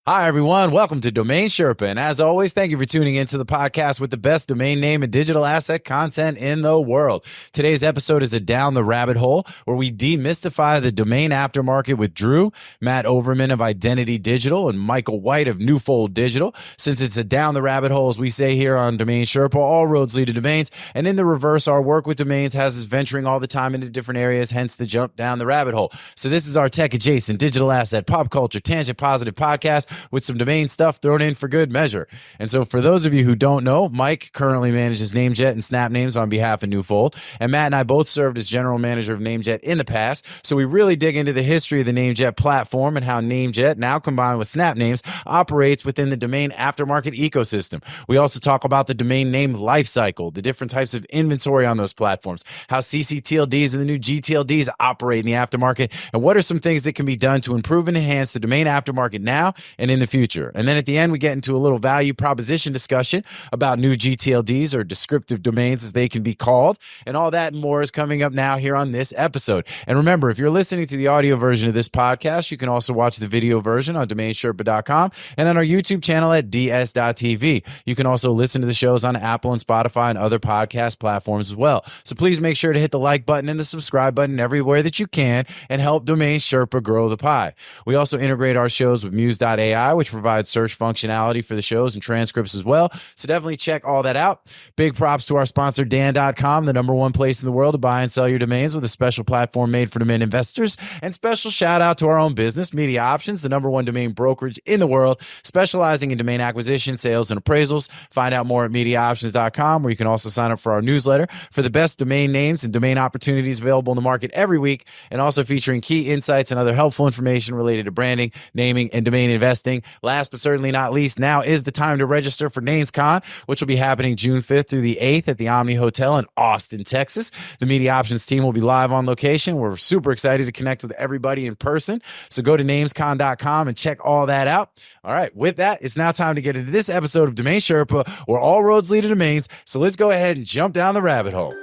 Hi, everyone. Welcome to DomainSherpa. And as always, thank you for tuning into the podcast with the best domain name and digital asset content in the world. Today's episode is a Down the Rabbit Hole, where we demystify the domain aftermarket with Drew, Matt Overman of Identity Digital, and Michael White of Newfold Digital. Since it's a Down the Rabbit Hole, as we say here on DomainSherpa, all roads lead to domains. And in the reverse, our work with domains has us venturing all the time into different areas, hence the jump down the rabbit hole. So this is our tech-adjacent digital asset, pop culture, tangent positive podcast with some domain stuff thrown in for good measure. And so for those of you who don't know, Mike currently manages NameJet and SnapNames on behalf of Newfold, and Matt and I both served as general manager of NameJet in the past. So we really dig into the history of the NameJet platform and how NameJet, now combined with SnapNames, operates within the domain aftermarket ecosystem. We also talk about the domain name lifecycle, the different types of inventory on those platforms, how ccTLDs and the new gTLDs operate in the aftermarket, and what are some things that can be done to improve and enhance the domain aftermarket now and in the future. And then at the end, we get into a little value proposition discussion about new gTLDs, or descriptive domains as they can be called. And all that and more is coming up now here on this episode. And remember, if you're listening to the audio version of this podcast, you can also watch the video version on DomainSherpa.com and on our YouTube channel at ds.tv. You can also listen to the shows on Apple and Spotify and other podcast platforms as well. So please make sure to hit the like button and the subscribe button everywhere that you can and help DomainSherpa grow the pie. We also integrate our shows with Muse.ai, which provides search functionality for the shows and transcripts as well. So definitely check all that out. Big props to our sponsor, Dan.com, the #1 place in the world to buy and sell your domains with a special platform made for domain investors. And special shout out to our own business, MediaOptions, the #1 domain brokerage in the world, specializing in domain acquisition, sales, and appraisals. Find out more at MediaOptions.com, where you can also sign up for our newsletter for the best domain names and domain opportunities available in the market every week, and also featuring key insights and other helpful information related to branding, naming, and domain investing. Last but certainly not least, now is the time to register for NamesCon, which will be happening June 5th through the 8th at the Omni Hotel in Austin, Texas. The Media Options team will be live on location. We're super excited to connect with everybody in person. So go to namescon.com and check all that out. All right, with that, it's now time to get into this episode of Domain Sherpa, where all roads lead to domains. So let's go ahead and jump down the rabbit hole.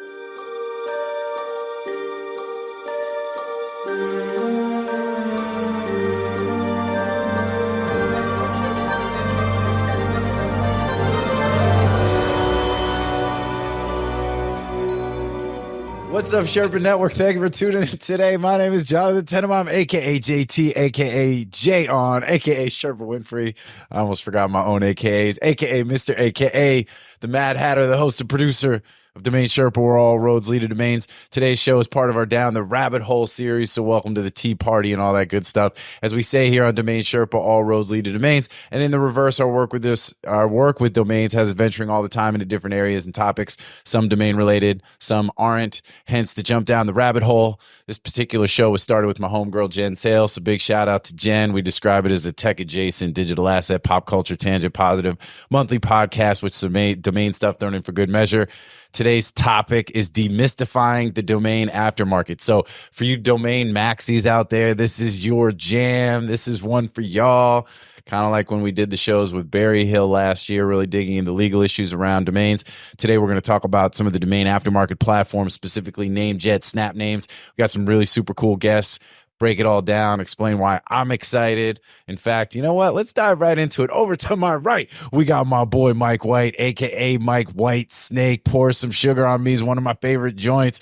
What's up, Sherpa Network? Thank you for tuning in today. My name is Jonathan Tenenbaum, a.k.a. JT, a.k.a. J On, a.k.a. Sherpa Winfrey. I almost forgot my own a.k.a.s, a.k.a. Mr. a.k.a. the Mad Hatter, the host and producer of Domain Sherpa, where all roads lead to domains. Today's show is part of our Down the Rabbit Hole series, so welcome to the tea party and all that good stuff. As we say here on Domain Sherpa, all roads lead to domains. And in the reverse, our work with domains has us venturing all the time into different areas and topics, some domain related, some aren't, hence the jump down the rabbit hole. This particular show was started with my homegirl, Jen Sales, so big shout out to Jen. We describe it as a tech-adjacent digital asset, pop culture, tangent positive, monthly podcast with some domain stuff thrown in for good measure. Today's topic is demystifying the domain aftermarket. So for you domain maxis out there, this is your jam. This is one for y'all. Kind of like when we did the shows with Barry Hill last year, really digging into legal issues around domains. Today, we're going to talk about some of the domain aftermarket platforms, specifically NameJet, SnapNames. We got some really super cool guests. Break it all down, explain why I'm excited. In fact, you know what? Let's dive right into it. Over to my right, we got my boy Mike White, a.k.a. Mike White Snake. Pour some sugar on me is one of my favorite joints.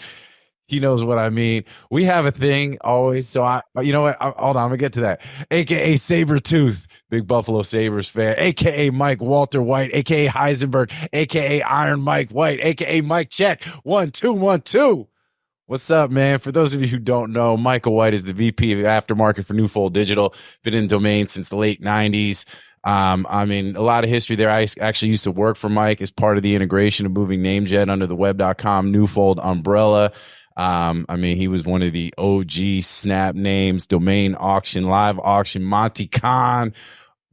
He knows what I mean. We have a thing always. So you know what? Hold on, I'm going to get to that. A.k.a. Sabretooth, big Buffalo Sabres fan. A.k.a. Mike Walter White, a.k.a. Heisenberg, a.k.a. Iron Mike White, a.k.a. Mike Check. 1, 2, 1, 2. What's up, man? For those of you who don't know, Michael White is the VP of Aftermarket for Newfold Digital. Been in domain since the late 90s. I mean, a lot of history there. I actually used to work for Mike as part of the integration of moving NameJet under the web.com Newfold umbrella. I mean, he was one of the OG SnapNames, domain auction, live auction, Monte Con,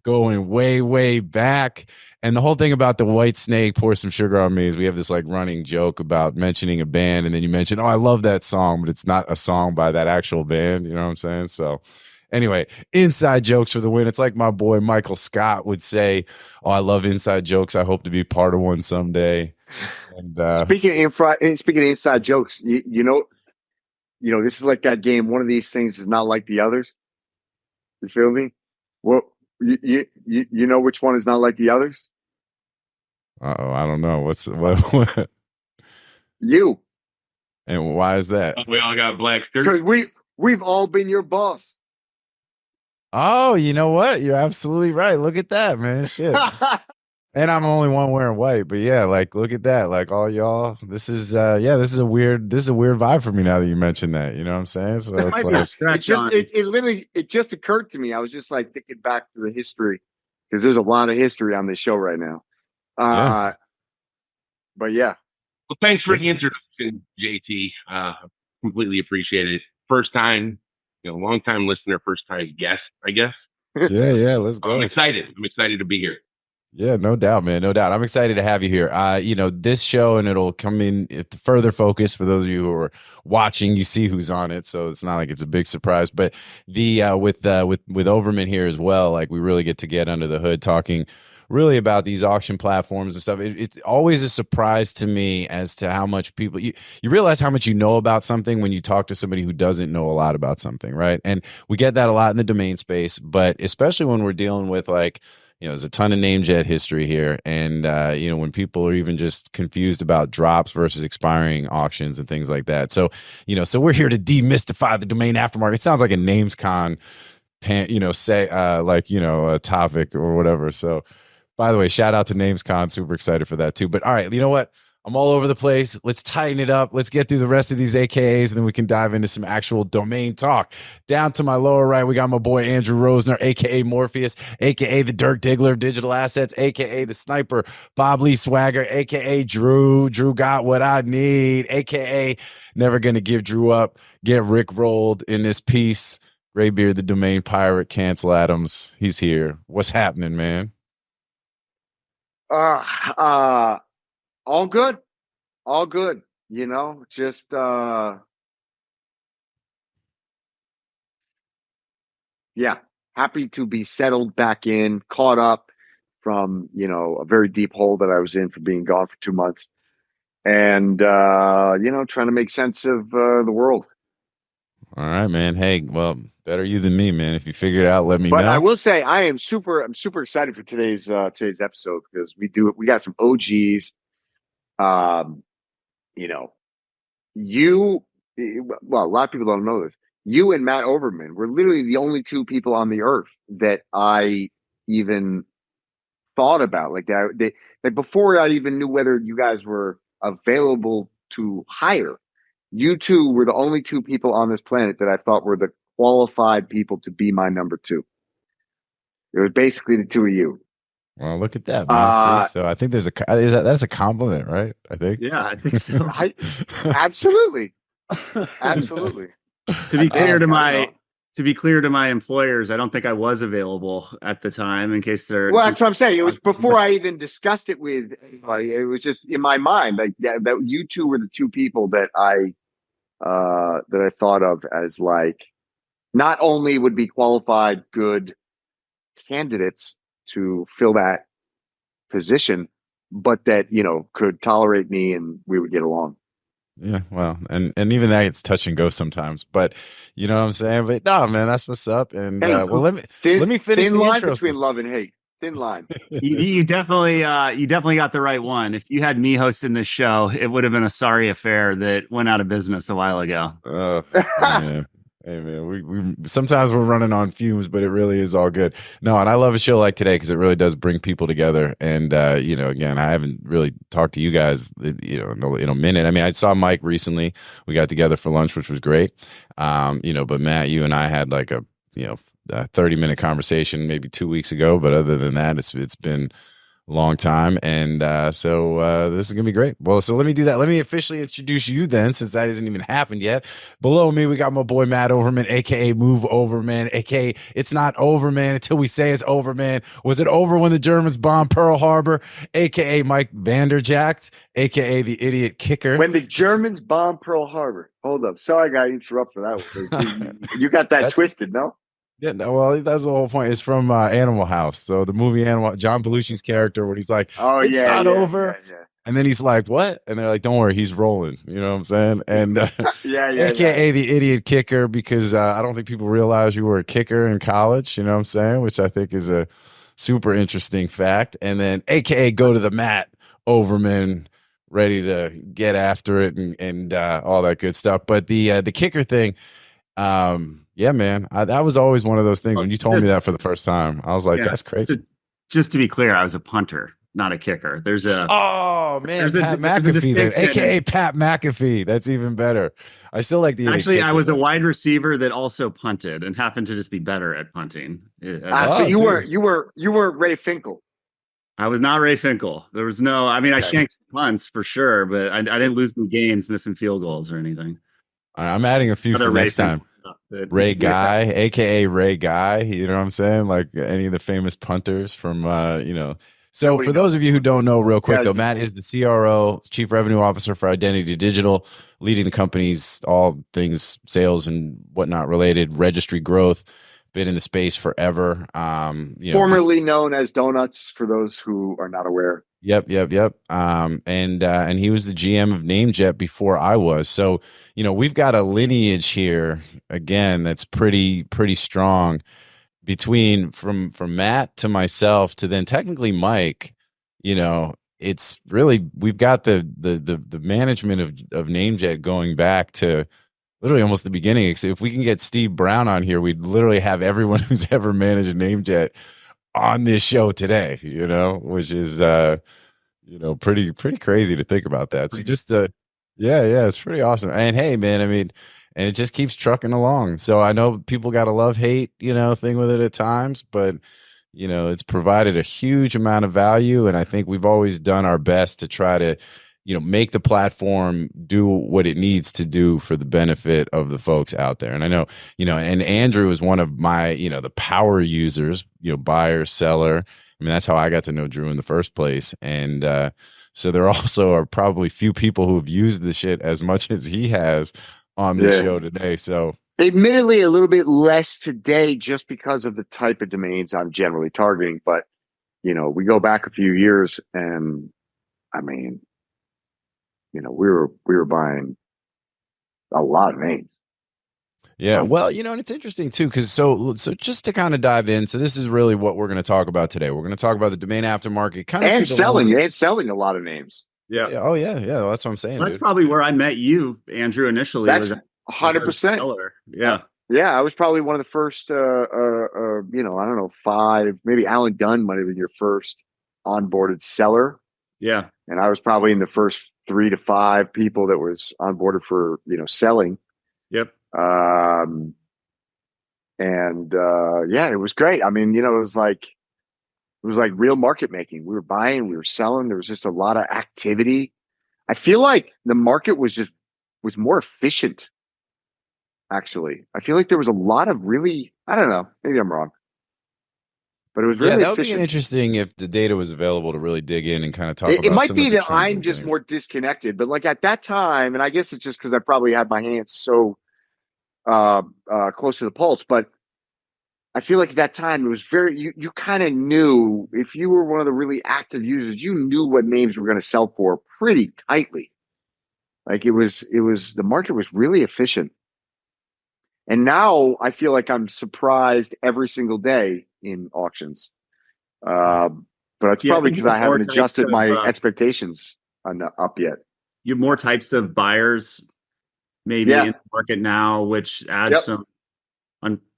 going way, way back. And the whole thing about the White Snake, Pour Some Sugar on Me, is we have this like running joke about mentioning a band, and then you mention, oh, I love that song, but it's not a song by that actual band. You know what I'm saying? So anyway, inside jokes for the win. It's like my boy Michael Scott would say, oh, I love inside jokes. I hope to be part of one someday. And speaking of inside jokes, you know, this is like that game. One of these things is not like the others. You feel me? You know which one is not like the others? Uh-oh, I don't know. What You. and why is that? We all got black shirts. Because we've all been your boss. Oh, you know what? You're absolutely right. Look at that, man. Shit. And I'm the only one wearing white, but yeah, like look at that. Like all y'all, this is this is a weird vibe for me now that you mentioned that. You know what I'm saying? So it's like it just occurred to me. I was just like thinking back to the history because there's a lot of history on this show right now. But yeah. Well, thanks for the introduction, JT. Completely appreciate it. First time, long time listener, first time guest, I guess. Yeah, let's go. I'm excited to be here. Yeah, no doubt, man. No doubt. I'm excited to have you here. This show, and it'll come in further focus for those of you who are watching. You see who's on it, so it's not like it's a big surprise. But with Overman here as well, like we really get under the hood talking really about these auction platforms and stuff. It's always a surprise to me as to how much people you realize how much you know about something when you talk to somebody who doesn't know a lot about something, right? And we get that a lot in the domain space, but especially when we're dealing with like, there's a ton of NameJet history here. And, when people are even just confused about drops versus expiring auctions and things like that. So, so we're here to demystify the domain aftermarket. It sounds like a NamesCon, a topic or whatever. So, by the way, shout out to NamesCon. Super excited for that too. But all right, you know what? I'm all over the place. Let's tighten it up. Let's get through the rest of these AKAs, and then we can dive into some actual domain talk. Down to my lower right, we got my boy Andrew Rosner, aka Morpheus, aka the Dirk Diggler of digital assets, aka the Sniper, Bob Lee Swagger, aka Drew. Drew got what I need, aka never gonna give Drew up. Get Rick rolled in this piece. Graybeard, the domain pirate, Cancel Adams. He's here. What's happening, man? All good. Just happy to be settled back in, caught up from, a very deep hole that I was in for being gone for 2 months. And trying to make sense of the world. All right, man. Hey, well, better you than me, man. If you figure it out, let me know. But I will say I'm super excited for today's episode because we got some OGs. A lot of people don't know this. You and Matt Overman were literally the only two people on the earth that I even thought about. Like that, before I even knew whether you guys were available to hire. You two were the only two people on this planet that I thought were the qualified people to be my number two. It was basically the two of you. Well, look at that, man. So I think that's a compliment, right? I think. Yeah, I think so. Absolutely. To be clear to my employers, I don't think I was available at the time. In case they're that's what I'm saying. It was before I even discussed it with anybody. It was just in my mind, like that you two were the two people that I thought of as like not only would be qualified good candidates to fill that position, but that could tolerate me and we would get along. Yeah, well, and even that it's touch and go sometimes, but you know what I'm saying. But no, man, that's what's up. And let me finish thin the line intro. Between love and hate. Thin line. you definitely got the right one. If you had me hosting this show, it would have been a sorry affair that went out of business a while ago. Hey man, we sometimes we're running on fumes, but it really is all good. No, and I love a show like today because it really does bring people together. And again, I haven't really talked to you guys, in a minute. I mean, I saw Mike recently. We got together for lunch, which was great. But Matt, you and I had like a 30-minute conversation maybe 2 weeks ago. But other than that, it's been long time. And so this is gonna be great. Well, so let me do that. Let me officially introduce you then, since that hasn't even happened yet. Below me, we got my boy Matt Overman, aka Move Overman, aka it's not Overman until we say it's Overman. Was it over when the Germans bombed Pearl Harbor? Aka Mike Vanderjacked, aka the idiot kicker. When the Germans bombed Pearl Harbor. Hold up. Sorry, I got to interrupt for that one. You got that twisted, no? Yeah, no, well, that's the whole point. It's from Animal House. So the movie Animal, John Belushi's character, when he's like, "Oh, it's not over." And then he's like, what? And they're like, don't worry, he's rolling. You know what I'm saying? And Yeah, AKA the idiot kicker, because I don't think people realize you were a kicker in college. You know what I'm saying? Which I think is a super interesting fact. And then AKA go to the mat, Overman, ready to get after it and all that good stuff. But the kicker thing, yeah, man, that was always one of those things. When you told me that for the first time, I was like, that's crazy. Just to be clear, I was a punter, not a kicker. There's a man, Pat McAfee then, AKA Pat McAfee. That's even better. I still like the actually. I was a wide receiver that also punted and happened to just be better at punting. So you were Ray Finkel. I was not Ray Finkel. There was no. I mean, I shanked punts for sure, but I didn't lose any games missing field goals or anything. I'm adding a few for next time. Ray Guy, aka Ray Guy. You know what I'm saying? Like any of the famous punters from So for those of you who don't know, real quick though, Matt is the CRO, Chief Revenue Officer for Identity Digital, leading the company's all things sales and whatnot related, registry growth, been in the space forever. Formerly known as Donuts, for those who are not aware. Yep. And he was the GM of NameJet before I was. So, we've got a lineage here again that's pretty strong between from Matt to myself to then technically Mike. It's really, we've got the management of NameJet going back to literally almost the beginning. If we can get Steve Brown on here, we'd literally have everyone who's ever managed a NameJet on this show today, which is pretty crazy to think about that. So just it's pretty awesome. And hey, man, I mean, and it just keeps trucking along. So I know people got a love-hate, thing with it at times, but it's provided a huge amount of value. And I think we've always done our best to try to, make the platform do what it needs to do for the benefit of the folks out there. And I know, and Andrew is one of my, the power users, buyer, seller. I mean, that's how I got to know Drew in the first place. And so there also are probably few people who have used the shit as much as he has on the show today. So admittedly, a little bit less today just because of the type of domains I'm generally targeting. But, we go back a few years and I mean, we were buying a lot of names. Yeah, well, and it's interesting too, because so just to kind of dive in, so this is really what we're going to talk about today. We're going to talk about the domain aftermarket, kind of selling a lot of names. Yeah. Oh yeah. That's what I'm saying. That's probably where I met you, Andrew. Initially, that's 100%. Yeah. Yeah, I was probably one of the first. I don't know, 5. Maybe Alan Dunn might have been your first onboarded seller. Yeah, and I was probably in the first 3 to 5 people that was onboarded for selling. Yep. It was great. I mean, it was like real market making. We were buying, we were selling. There was just a lot of activity. I feel like the market was more efficient. Actually, I feel like there was a lot of really, I don't know, maybe I'm wrong, but it was really that would efficient. be interesting if the data was available to really dig in and kind of talk about it might be that I'm just things. more disconnected, but like at that time, and I guess it's just because I probably had my hands so close to the pulse, but I feel like at that time it was very, you kind of knew if you were one of the really active users, you knew what names were going to sell for pretty tightly. Like it was the market was really efficient. And now I feel like I'm surprised every single day in auctions. But it's probably because I haven't adjusted my expectations up yet. You have more types of buyers maybe in the market now, which adds some,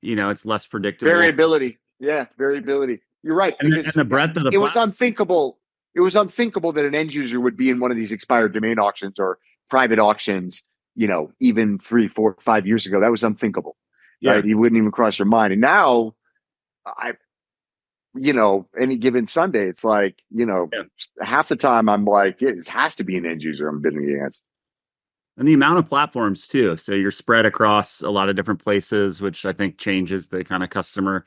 it's less predictable. Variability. Yeah, variability. You're right. And the breadth of the was unthinkable. It was unthinkable that an end user would be in one of these expired domain auctions or private auctions, even 3, 4, 5 years ago. That was unthinkable. Yeah. Right? You wouldn't even cross your mind. And now any given Sunday, it's like, half the time I'm like, it has to be an end user I'm bidding against. And the amount of platforms too. So you're spread across a lot of different places, which I think changes the kind of customer.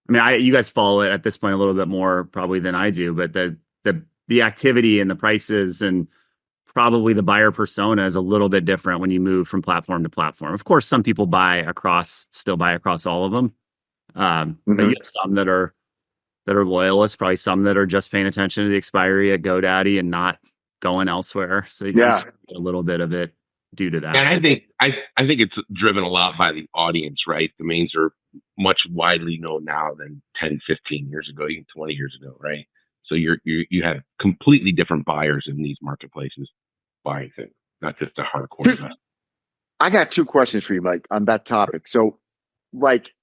I mean, you guys follow it at this point a little bit more probably than I do, but the activity and the prices and probably the buyer persona is a little bit different when you move from platform to platform. Of course, some people still buy across all of them. But you have some that are loyalists, probably some that are just paying attention to the expiry at GoDaddy and not going elsewhere. So you Yeah. got a little bit of it due to that. And I think it's driven a lot by the audience, right? Domains are much widely known now than 10, 15 years ago, even 20 years ago, right? So you have completely different buyers in these marketplaces buying things, not just a hardcore investor. I got two questions for you, Mike, on that topic. So, like,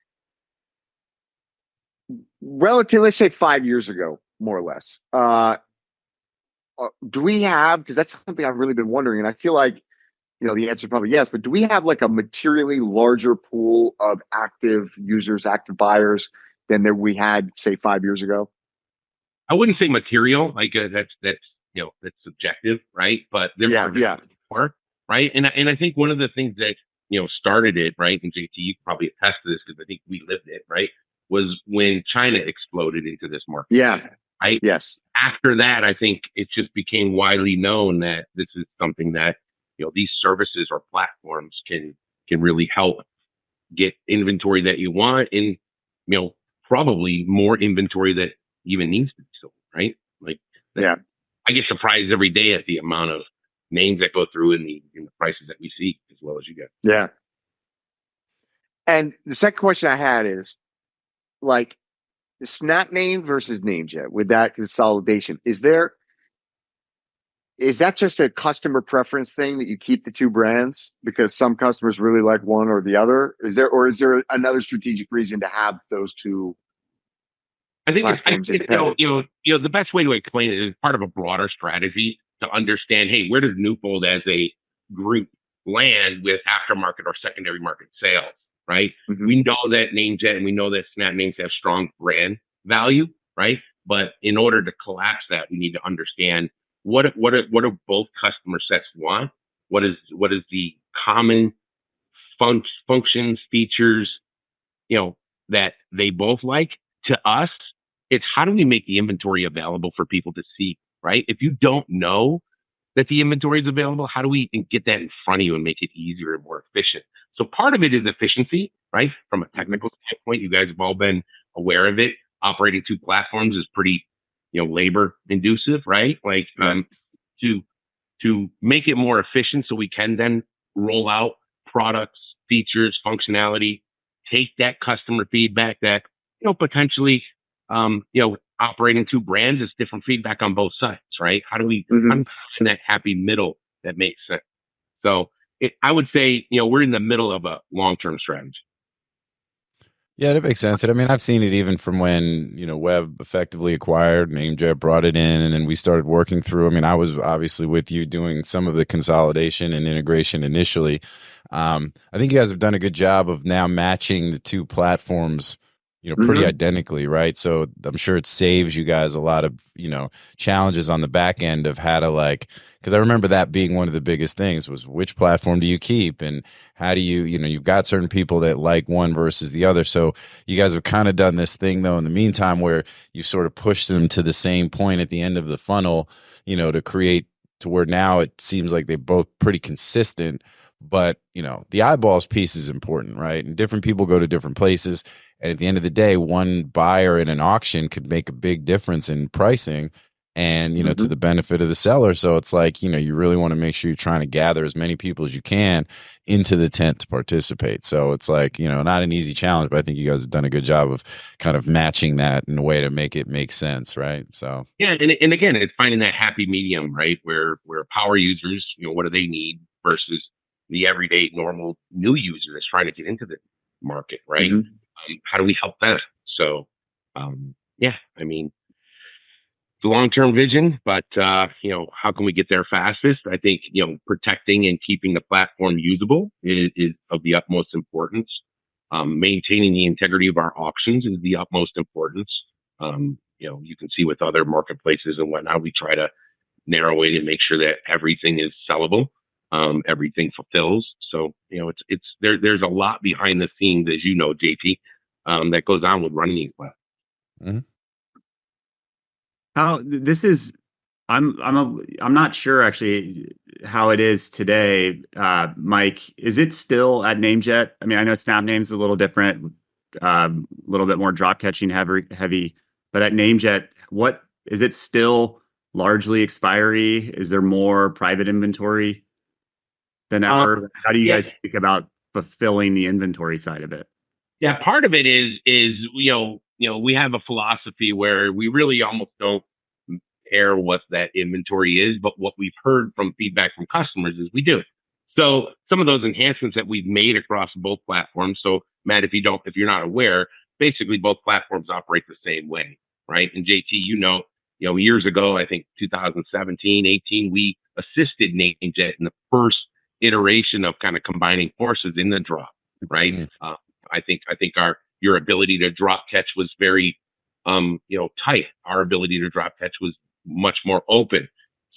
relative, let's say 5 years ago, more or less, do we have, because that's something I've really been wondering, and I feel like, the answer is probably yes, but do we have like a materially larger pool of active users, active buyers than we had, say, 5 years ago? I wouldn't say material, like that's subjective, right? But there are more, right? And I think one of the things that started it, right, and JT, you can probably attest to this because I think we lived it, right, was when China exploded into this market. Yeah. Right. Yes. After that, I think it just became widely known that this is something that these services or platforms can really help get inventory that you want, and probably more inventory that even needs to be sold, right? Like, yeah, I get surprised every day at the amount of names that go through in the prices that we see, as well as you get. Yeah. And the second question I had is, like, the SnapName versus NameJet with that consolidation, is that just a customer preference thing that you keep the two brands because some customers really like one or the other? Is there another strategic reason to have those two? I think the best way to explain it is part of a broader strategy to understand, hey, where does Newfold as a group land with aftermarket or secondary market sales, right? Mm-hmm. We know that NameJet and we know that SnapNames have strong brand value, right? But in order to collapse that, we need to understand what do both customer sets want? What is the common functions, features, that they both like? To us, it's how do we make the inventory available for people to see, right? If you don't know that the inventory is available, how do we get that in front of you and make it easier and more efficient? So part of it is efficiency, right? From a technical standpoint, you guys have all been aware of it. Operating two platforms is pretty, labor inducive, right? Like, to make it more efficient so we can then roll out products, features, functionality, take that customer feedback that, potentially, operating two brands is different feedback on both sides, right? How do we find that happy middle that makes sense? So I would say, we're in the middle of a long-term strategy. Yeah, that makes sense. And I mean, I've seen it even from when, Web effectively acquired, NameJet brought it in, and then we started working through. I mean, I was obviously with you doing some of the consolidation and integration initially. I think you guys have done a good job of now matching the two platforms, pretty identically, right? So I'm sure it saves you guys a lot of, challenges on the back end of how to because I remember that being one of the biggest things was which platform do you keep and how do you, you've got certain people that like one versus the other. So you guys have kind of done this thing though in the meantime where you sort of pushed them to the same point at the end of the funnel, to create to where now it seems like they're both pretty consistent. But, the eyeballs piece is important, right? And different people go to different places. And at the end of the day, one buyer in an auction could make a big difference in pricing and, to the benefit of the seller. So it's like, you really want to make sure you're trying to gather as many people as you can into the tent to participate. So it's like, not an easy challenge, but I think you guys have done a good job of kind of matching that in a way to make it make sense, right? So yeah, and again, it's finding that happy medium, right? Where power users, what do they need versus the everyday normal new user that's trying to get into the market, right? How do we help them? So, yeah, I mean, the long-term vision, but, how can we get there fastest? I think, protecting and keeping the platform usable is of the utmost importance. Maintaining the integrity of our auctions is the utmost importance. You can see with other marketplaces and whatnot, we try to narrow it and make sure that everything is sellable. Everything fulfills. So, there's a lot behind the scenes, as JP, that goes on with running these platforms. How this is, I'm not sure actually how it is today, Mike. Is it still at NameJet? I mean, I know SnapNames is a little different, a little bit more drop catching heavy, but at NameJet, what is it still largely expiry? Is there more private inventory than ever? How do you guys think about fulfilling the inventory side of it? Yeah, part of it is we have a philosophy where we really almost don't care what that inventory is, but what we've heard from feedback from customers is we do. So some of those enhancements that we've made across both platforms. So Matt, if you're not aware, basically both platforms operate the same way, right? And JT, years ago, I think 2017, 18, we assisted NameJet in the first iteration of kind of combining forces in the drop, right? Mm-hmm. I think your ability to drop catch was very tight. Our ability to drop catch was much more open.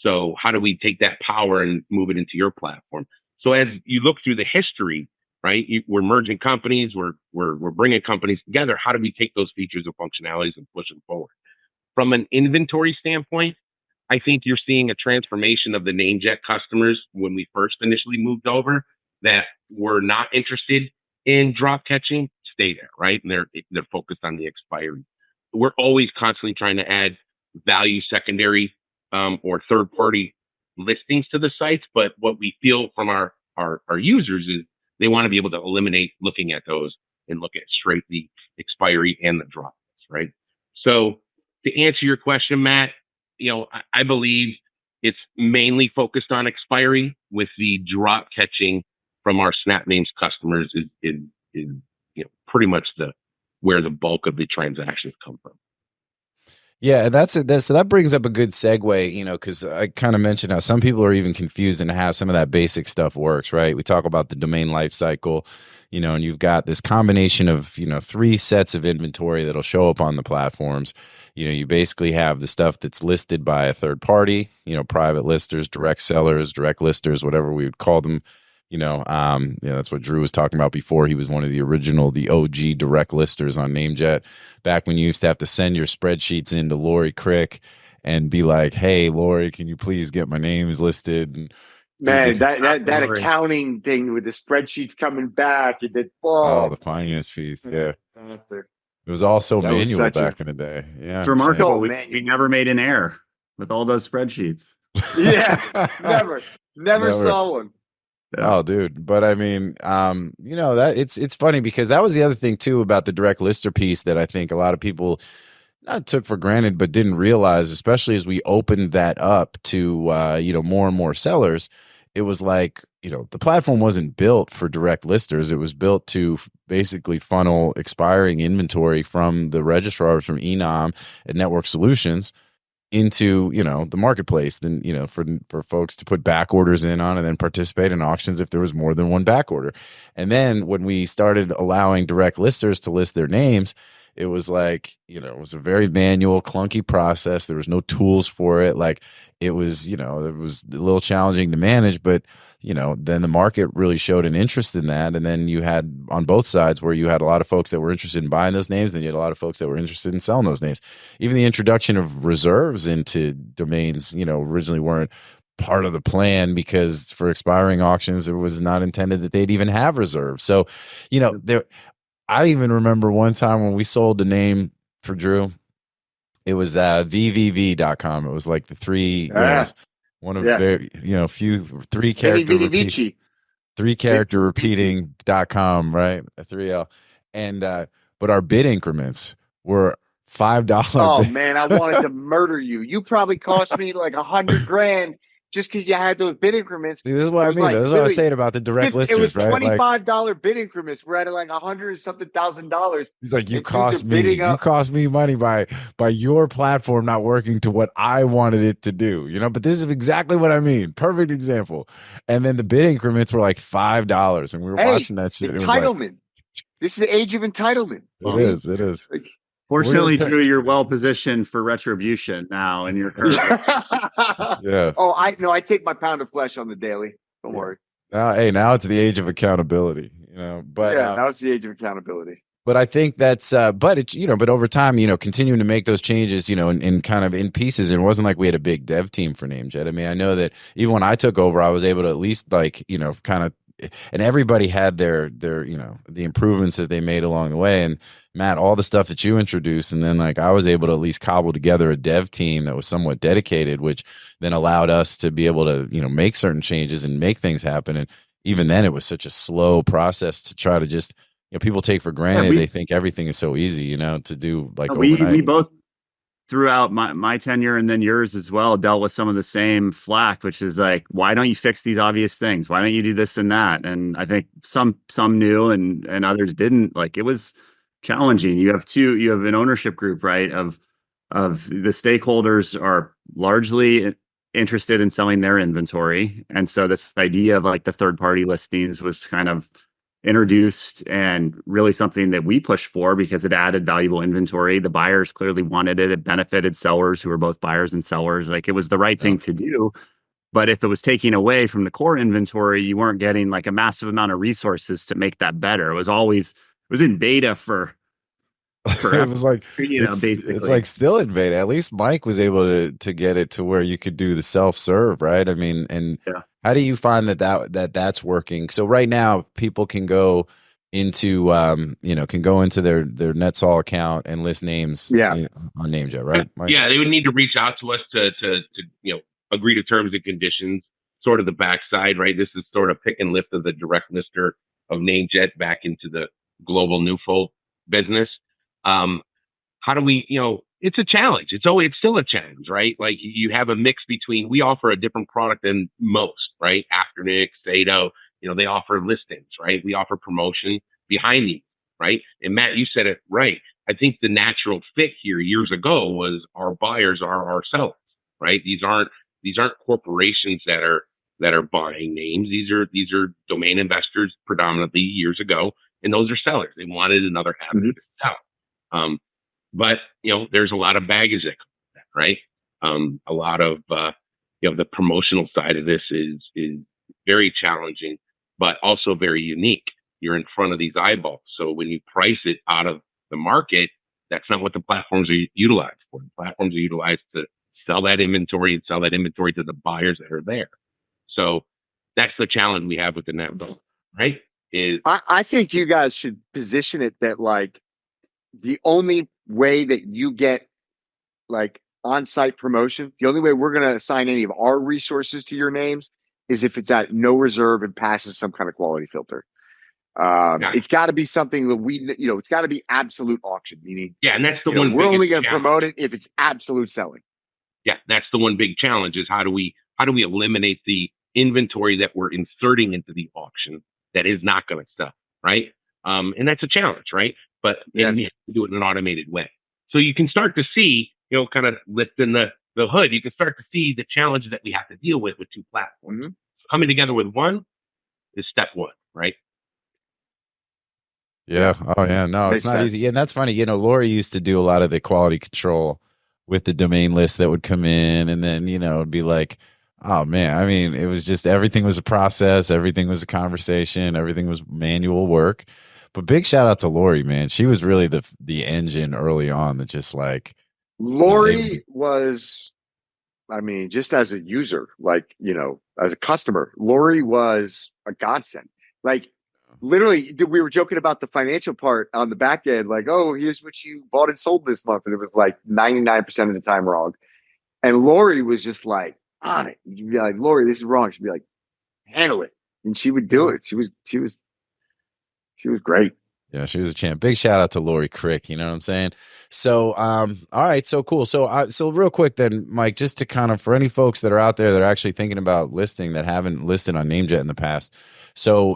So how do we take that power and move it into your platform? So as you look through the history, right, we're merging companies, we're bringing companies together. How do we take those features and functionalities and push them forward? From an inventory standpoint, I think you're seeing a transformation of the NameJet customers when we first initially moved over that were not interested in drop catching, stay there, right? And they're focused on the expiry. We're always constantly trying to add value secondary or third party listings to the sites, but what we feel from our users is they want to be able to eliminate looking at those and look at straight the expiry and the drop, right? So to answer your question, Matt, I believe it's mainly focused on expiry, with the drop catching from our SnapNames customers is pretty much where the bulk of the transactions come from. Yeah, so that brings up a good segue, because I kind of mentioned how some people are even confused in how some of that basic stuff works, right? We talk about the domain lifecycle, and you've got this combination of, 3 sets of inventory that'll show up on the platforms. You basically have the stuff that's listed by a third party, private listers, direct sellers, direct listers, whatever we would call them. That's what Drew was talking about before. He was one of the OG direct listers on NameJet, back when you used to have to send your spreadsheets into Lori Crick and be like, "Hey, Lori, can you please get my names listed?" And man, that accounting thing with the spreadsheets coming back, the finance fees, yeah. It was all so manual back in the day. Yeah, it's remarkable. We never made an error with all those spreadsheets. Yeah, never saw one. Yeah. Oh, dude. But I mean, that it's funny because that was the other thing too about the direct lister piece that I think a lot of people not took for granted, but didn't realize, especially as we opened that up to, more and more sellers. It was like, the platform wasn't built for direct listers. It was built to basically funnel expiring inventory from the registrars, from Enom and Network Solutions into the marketplace, then for folks to put back orders in on and then participate in auctions if there was more than one back order. And then when we started allowing direct listers to list their names, it was like, it was a very manual, clunky process. There was no tools for it. Like it was, it was a little challenging to manage, but then the market really showed an interest in that. And then you had on both sides where you had a lot of folks that were interested in buying those names, then you had a lot of folks that were interested in selling those names. Even the introduction of reserves into domains, originally weren't part of the plan, because for expiring auctions, it was not intended that they'd even have reserves. So, I even remember one time when we sold the name for Drew, it was VVV.com. It was like the three, one of very, few 3 character repeating.com, right? A 3L. And but our bid increments were $5. Oh man, I wanted to murder you. You probably cost me like $100,000 just because you had those bid increments. See, this is what I mean. This is what I was saying about the direct listers, it was right? $25 bid increments. We're at like $100,000. He's like, you cost me money by your platform not working to what I wanted it to do, but this is exactly what I mean. Perfect example. And then the bid increments were like $5, and we were watching that shit. Entitlement. This is the age of entitlement. It is. Like, fortunately, Drew, you're well positioned for retribution now in your career. Yeah. Oh, I take my pound of flesh on the daily. Don't worry. Now it's the age of accountability, But now it's the age of accountability. But I think that's but over time, continuing to make those changes, in kind of in pieces. It wasn't like we had a big dev team for NameJet. I mean, I know that even when I took over, I was able to at least kind of and everybody had their the improvements that they made along the way. And Matt, all the stuff that you introduced, and then like I was able to at least cobble together a dev team that was somewhat dedicated, which then allowed us to be able to make certain changes and make things happen. And even then, it was such a slow process to try to just people take for granted. They think everything is so easy, to do like overnight. We both throughout my tenure and then yours as well dealt with some of the same flack, which is like, why don't you fix these obvious things? Why don't you do this and that? And I think some knew and others didn't. Like, it was challenging. You have an ownership group, right? Of the stakeholders are largely interested in selling their inventory. And so this idea of like the third party listings was kind of introduced and really something that we pushed for because it added valuable inventory. The buyers clearly wanted it. It benefited sellers who were both buyers and sellers. Like, it was the right thing to do. But if it was taking away from the core inventory, you weren't getting like a massive amount of resources to make that better. It was in beta for it was like basically. It's like still in beta. At least Mike was able to get it to where you could do the self-serve, right? I mean, and how do you find that's working? So right now, people can go into their NetSol account and list names on NameJet, right? Mike? Yeah, they would need to reach out to us to agree to terms and conditions. Sort of the backside, right? This is sort of pick and lift of the direct lister of NameJet back into the global Newfold business. How do we, it's a challenge. It's still a challenge, right? Like, you have a mix between, we offer a different product than most, right? Afternic, Sado, they offer listings, right? We offer promotion behind these, right? And Matt, you said it right. I think the natural fit here years ago was our buyers are our sellers, right? These aren't corporations that are buying names. These are domain investors predominantly years ago, and those are sellers. They wanted another avenue to sell. But there's a lot of baggage that comes with that, right? A lot of the promotional side of this is very challenging, but also very unique. You're in front of these eyeballs, so when you price it out of the market, that's not what the platforms are utilized for. The platforms are utilized to sell that inventory and sell that inventory to the buyers that are there. So that's the challenge we have with the NetSol, right? I think you guys should position it that like the only way that you get like on-site promotion, the only way we're going to assign any of our resources to your names is if it's at no reserve and passes some kind of quality filter. It's got to be something that it's got to be absolute auction, meaning and that's the one we're only going to promote it if it's absolute selling. Yeah, that's the one big challenge is how do we eliminate the inventory that we're inserting into the auction that is not going to sell, right? And that's a challenge, right? But you have to do it in an automated way. So you can start to see, kind of lifting the hood, you can start to see the challenges that we have to deal with two platforms. Mm-hmm. Coming together with one is step one, right? Yeah. Oh, yeah. No, it's not easy. And that's funny. Lori used to do a lot of the quality control with the domain list that would come in, and then, it'd be like, oh man, I mean, it was just, everything was a process. Everything was a conversation. Everything was manual work. But big shout out to Lori, man. She was really the engine early on that just like. Lori was, I mean, just as a user, like, as a customer, Lori was a godsend. Like, literally, we were joking about the financial part on the back end, like, oh, here's what you bought and sold this month. And it was like 99% of the time wrong. And Lori was just like on it. You'd be like, Lori, this is wrong. She'd be like, handle it. And she would do it. She was great. Yeah, she was a champ. Big shout out to Lori Crick. You know what I'm saying? So, all right, so cool. So, real quick then, Mike, just to kind of, for any folks that are out there that are actually thinking about listing that haven't listed on NameJet in the past, so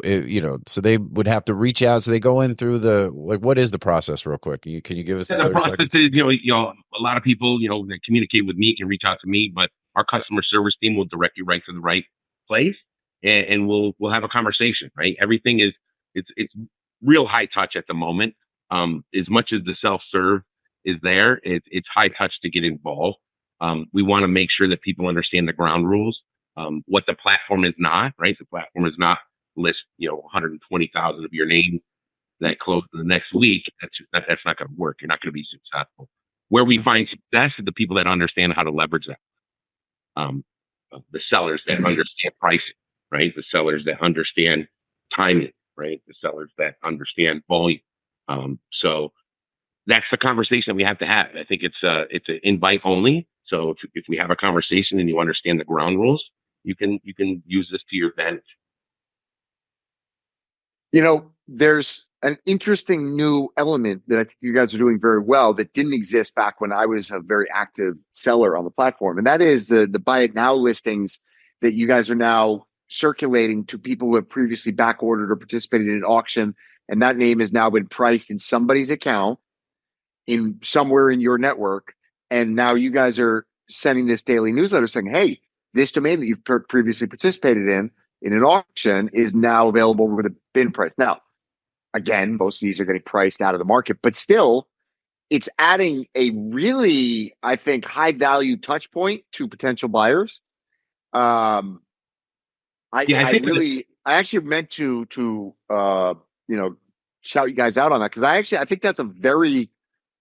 so they would have to reach out. So they go in through what is the process, real quick? Can you give us the process? Seconds? Is, a lot of people, that communicate with me can reach out to me, but our customer service team will direct you right to the right place, and we'll have a conversation. Right, everything is it's real high touch at the moment. As much as the self-serve is there, it's high touch to get involved. We want to make sure that people understand the ground rules. What the platform is not, right? The platform is not list, 120,000 of your names that close in the next week. That's not going to work. You're not going to be successful. Where we find success is the people that understand how to leverage that. The sellers that understand pricing, right? The sellers that understand timing, right? The sellers that understand volume. So that's the conversation we have to have. I think it's an invite only. So if we have a conversation and you understand the ground rules, you can use this to your advantage. There's an interesting new element that I think you guys are doing very well that didn't exist back when I was a very active seller on the platform. And that is the buy it now listings that you guys are now circulating to people who have previously back ordered or participated in an auction. And that name has now been priced in somebody's account in somewhere in your network. And now you guys are sending this daily newsletter saying, hey, this domain that you've previously participated in an auction is now available with a bin price. Now, again, most of these are getting priced out of the market, but still, it's adding a really, I think, high value touch point to potential buyers. I actually meant to shout you guys out on that, because I think that's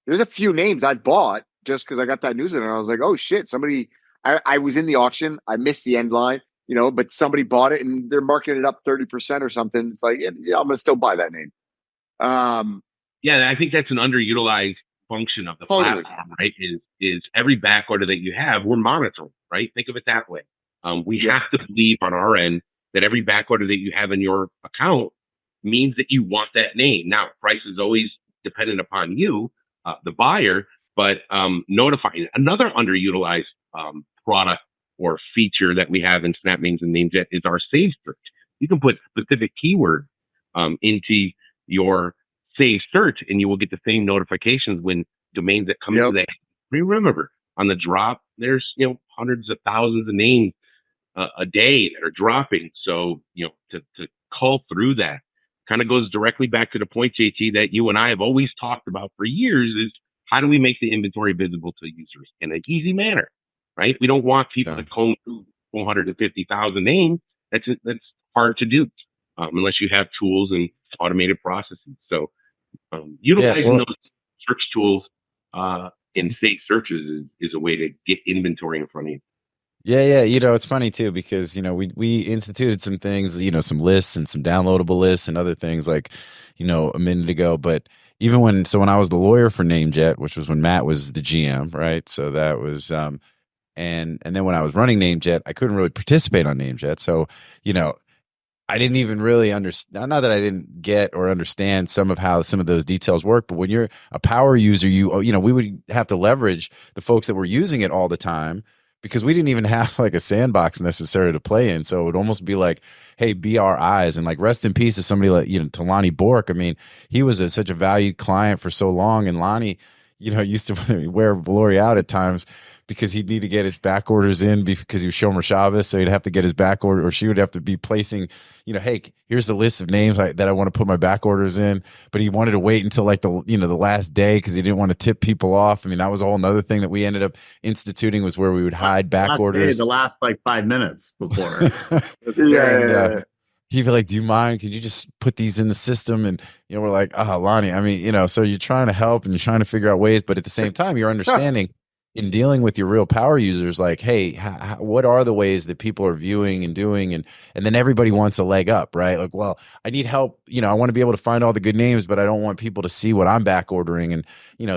there's a few names I bought just because I got that newsletter and I was like, oh shit, I was in the auction, I missed the end line, but somebody bought it and they're marking it up 30% or something. It's like, yeah, I'm gonna still buy that name. Yeah, I think that's an underutilized function of the platform, right? Is every back order that you have, we're monitoring, right? Think of it that way. We have to believe on our end that every back order that you have in your account means that you want that name. Now, price is always dependent upon you, the buyer, but notifying. Another underutilized product or feature that we have in SnapNames and NameJet is our save search. You can put specific keyword into your save search, and you will get the same notifications when domains that come into that. Remember, on the drop, there's hundreds of thousands of names a day that are dropping. So to cull through that kind of goes directly back to the point, JT, that you and I have always talked about for years: is how do we make the inventory visible to users in an easy manner, right? We don't want people to comb through 450,000 names. That's hard to do unless you have tools and automated processes. So utilizing those search tools in safe searches is a way to get inventory in front of you. Yeah. It's funny too, because, we instituted some things, some lists and some downloadable lists and other things like, a minute ago. But even when I was the lawyer for NameJet, which was when Matt was the GM, right? So that was, and then when I was running NameJet, I couldn't really participate on NameJet. So, I didn't even really understand, not that I didn't get or understand some of how some of those details work, but when you're a power user, we would have to leverage the folks that were using it all the time, because we didn't even have like a sandbox necessary to play in. So it would almost be like, hey, be our eyes. And like, rest in peace to somebody like, to Lonnie Bork. I mean, he was such a valued client for so long. And Lonnie, used to wear Valori out at times because he'd need to get his back orders in because he was Shomer Shabbos. So he'd have to get his back order, or she would have to be placing, hey, here's the list of names that I want to put my back orders in. But he wanted to wait until like the last day because he didn't want to tip people off. I mean, that was a whole nother thing that we ended up instituting, was where we would hide back orders. The last like 5 minutes before. He'd be like, do you mind? Could you just put these in the system? And, we're like, Lonnie, I mean, so you're trying to help and you're trying to figure out ways, but at the same time, you're understanding in dealing with your real power users, like, hey, what are the ways that people are viewing and doing? And then everybody wants a leg up, right? Like, well, I need help. I want to be able to find all the good names, but I don't want people to see what I'm back ordering. And,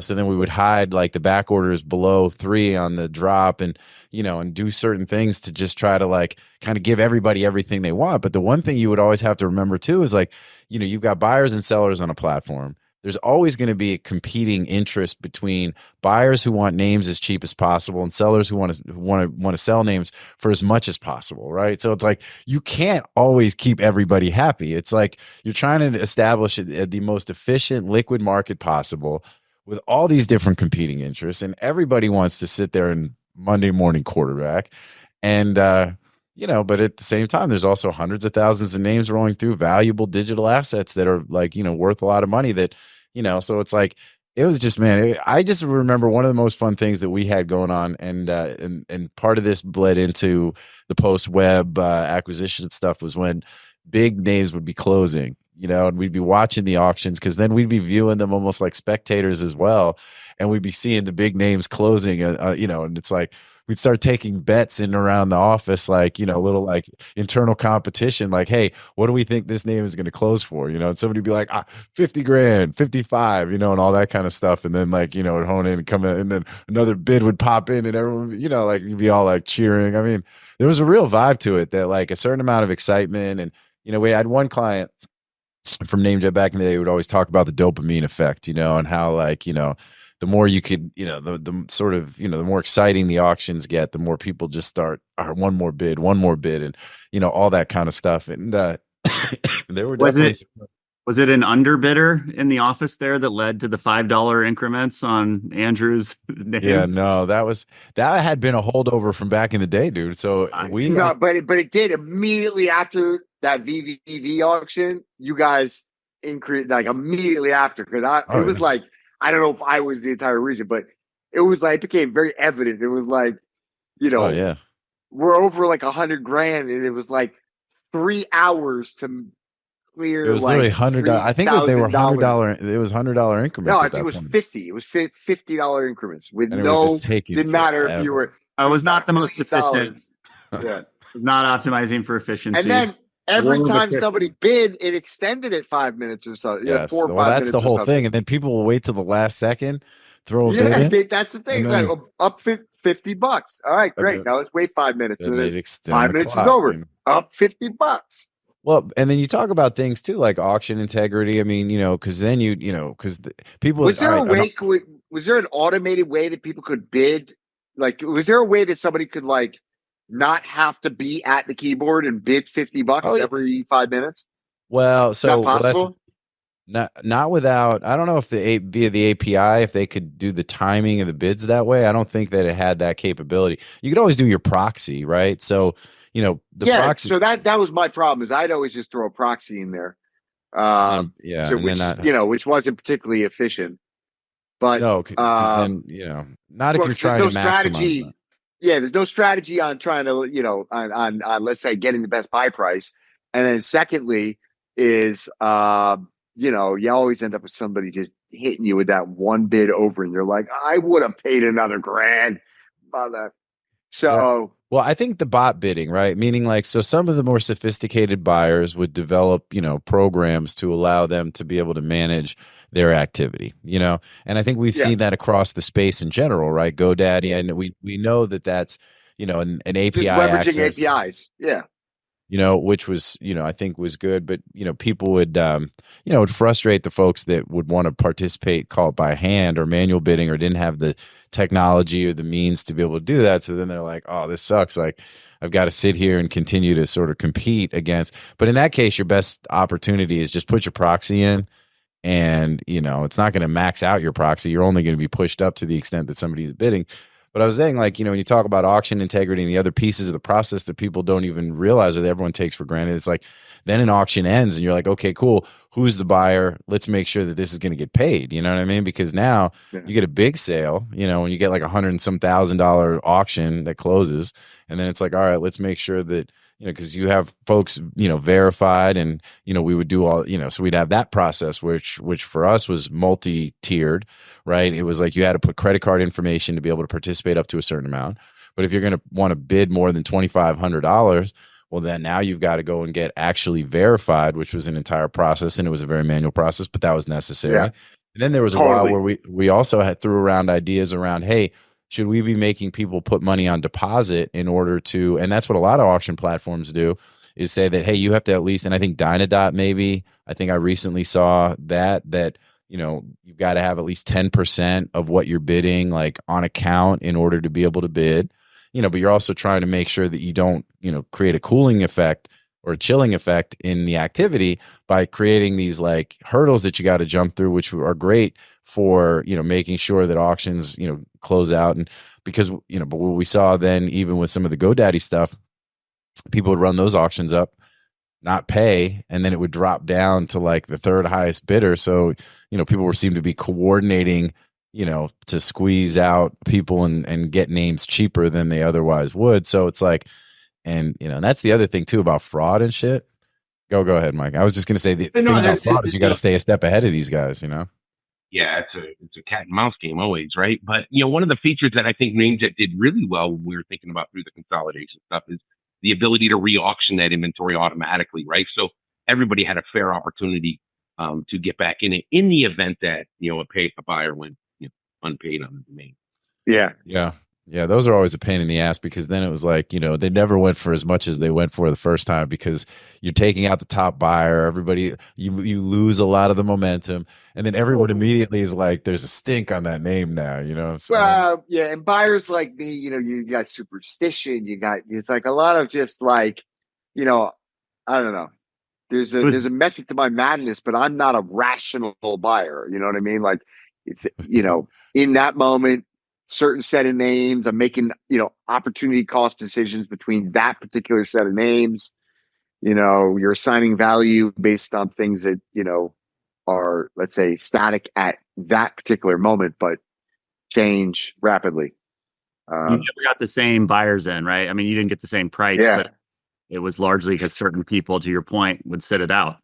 so then we would hide like the back orders below 3 on the drop and, and do certain things to just try to like kind of give everybody everything they want. But the one thing you would always have to remember too is like, you've got buyers and sellers on a platform. There's always going to be a competing interest between buyers who want names as cheap as possible and sellers who want to sell names for as much as possible, right? So it's like you can't always keep everybody happy. It's like you're trying to establish the most efficient liquid market possible with all these different competing interests, and everybody wants to sit there and Monday morning quarterback. And but at the same time, there's also hundreds of thousands of names rolling through, valuable digital assets that are like, worth a lot of money that, so it's like, it was just, man, I just remember one of the most fun things that we had going on. And part of this bled into the post web acquisition stuff was when big names would be closing, and we'd be watching the auctions, because then we'd be viewing them almost like spectators as well. And we'd be seeing the big names closing, and it's like, we'd start taking bets in around the office, like, little like internal competition, like, hey, what do we think this name is going to close for? And somebody would be like, 50 grand, 55, and all that kind of stuff. And then like, it'd hone in and come in, and then another bid would pop in, and everyone, like you'd be all like cheering. I mean, there was a real vibe to it, that like a certain amount of excitement. And, we had one client from NameJet back in the day would always talk about the dopamine effect, and how like, the more you could, the sort of, the more exciting the auctions get, the more people just start, one more bid, and, all that kind of stuff. And there were definitely. Was it an underbidder in the office there that led to the $5 increments on Andrew's name? Yeah, no, that had been a holdover from back in the day, dude. So but it did immediately after that VVV auction. You guys increased like immediately after, because it was like, I don't know if I was the entire reason, but it was like, it became very evident. It was like, we're over like 100 grand, and it was like 3 hours to clear. It was literally $100. I think that they were $100. It was $100 increments. No, I think it was 50. It was $50 increments with didn't matter if you were. I was not the most efficient. Yeah, was not optimizing for efficiency. And then every time somebody bid, it extended it 5 minutes or so. Yes, 4 or 5 minutes. That's the whole thing. And then people will wait till the last second, throw a bid in. That's the thing. It's like up $50. All right, great. Now let's wait 5 minutes. And then 5 minutes is over. Up $50. Well, and then you talk about things too, like auction integrity. I mean, because then because people. Was there was there an automated way that people could bid? Like, was there a way that somebody could like not have to be at the keyboard and bid $50 every 5 minutes? Well, so possible? Not without. I don't know if via the API, if they could do the timing of the bids that way. I don't think that it had that capability. You could always do your proxy, right? So. Proxy. So that was my problem, is I'd always just throw a proxy in there. Which wasn't particularly efficient. But no, then not if you're trying to maximize that. Yeah, there's no strategy on trying to, on let's say getting the best buy price. And then secondly is you always end up with somebody just hitting you with that one bid over, and you're like, I would have paid another grand by that. So yeah. Well, I think the bot bidding, right? Meaning like, so some of the more sophisticated buyers would develop, programs to allow them to be able to manage their activity, and I think we've seen that across the space in general, right? GoDaddy, and we know that that's, an API just leveraging access. APIs. Yeah. Which was, I think was good, but, people would, would frustrate the folks that would want to participate, call it by hand or manual bidding, or didn't have the technology or the means to be able to do that. So then they're like, oh, this sucks. Like, I've got to sit here and continue to sort of compete against. But in that case, your best opportunity is just put your proxy in, and, it's not going to max out your proxy. You're only going to be pushed up to the extent that somebody is bidding. But I was saying, like, when you talk about auction integrity and the other pieces of the process that people don't even realize or that everyone takes for granted, it's like, then an auction ends and you're like, okay, cool. Who's the buyer? Let's make sure that this is going to get paid. You know what I mean? Because now you get a big sale, when you get like $100 and some $1,000 auction that closes, and then it's like, all right, let's make sure that, because you have folks, verified, and, we would do all, so we'd have that process, which for us was multi-tiered, right? It was like you had to put credit card information to be able to participate up to a certain amount. But if you're going to want to bid more than $2,500, well, then now you've got to go and get actually verified, which was an entire process, and it was a very manual process, but that was necessary. Yeah. And then there was a while where we also threw around ideas around, hey, should we be making people put money on deposit in order to, and that's what a lot of auction platforms do, is say that, hey, you have to at least, and I think Dynadot maybe, I think I recently saw that you've got to have at least 10% of what you're bidding like on account in order to be able to bid, but you're also trying to make sure that you don't, create a cooling effect or a chilling effect in the activity by creating these like hurdles that you got to jump through, which are great for, making sure that auctions, close out. And because, but what we saw then, even with some of the GoDaddy stuff, people would run those auctions up, not pay, and then it would drop down to like the third highest bidder. So, people seemed to be coordinating, to squeeze out people and get names cheaper than they otherwise would. So it's like, and, that's the other thing too about fraud and shit. Go ahead, Mike. I was just going to say the thing about fraud is you got to stay a step ahead of these guys, Yeah, it's a cat and mouse game always, right? But one of the features that I think NameJet did really well when we were thinking about through the consolidation stuff is the ability to re-auction that inventory automatically, right? So everybody had a fair opportunity to get back in it in the event that a buyer went unpaid on the domain. Yeah. Yeah. Yeah, those are always a pain in the ass because then it was like, they never went for as much as they went for the first time because you're taking out the top buyer. Everybody, you lose a lot of the momentum. And then everyone immediately is like, there's a stink on that name now, you know what I'm saying? Well, yeah, and buyers like me, you got superstition, it's like a lot of just like, I don't know. There's a method to my madness, but I'm not a rational buyer. You know what I mean? Like it's, in that moment, certain set of names, I'm making, opportunity cost decisions between that particular set of names. You're assigning value based on things that, are, let's say, static at that particular moment, but change rapidly. You never got the same buyers in, right? I mean, you didn't get the same price, but it was largely because certain people, to your point, would sit it out.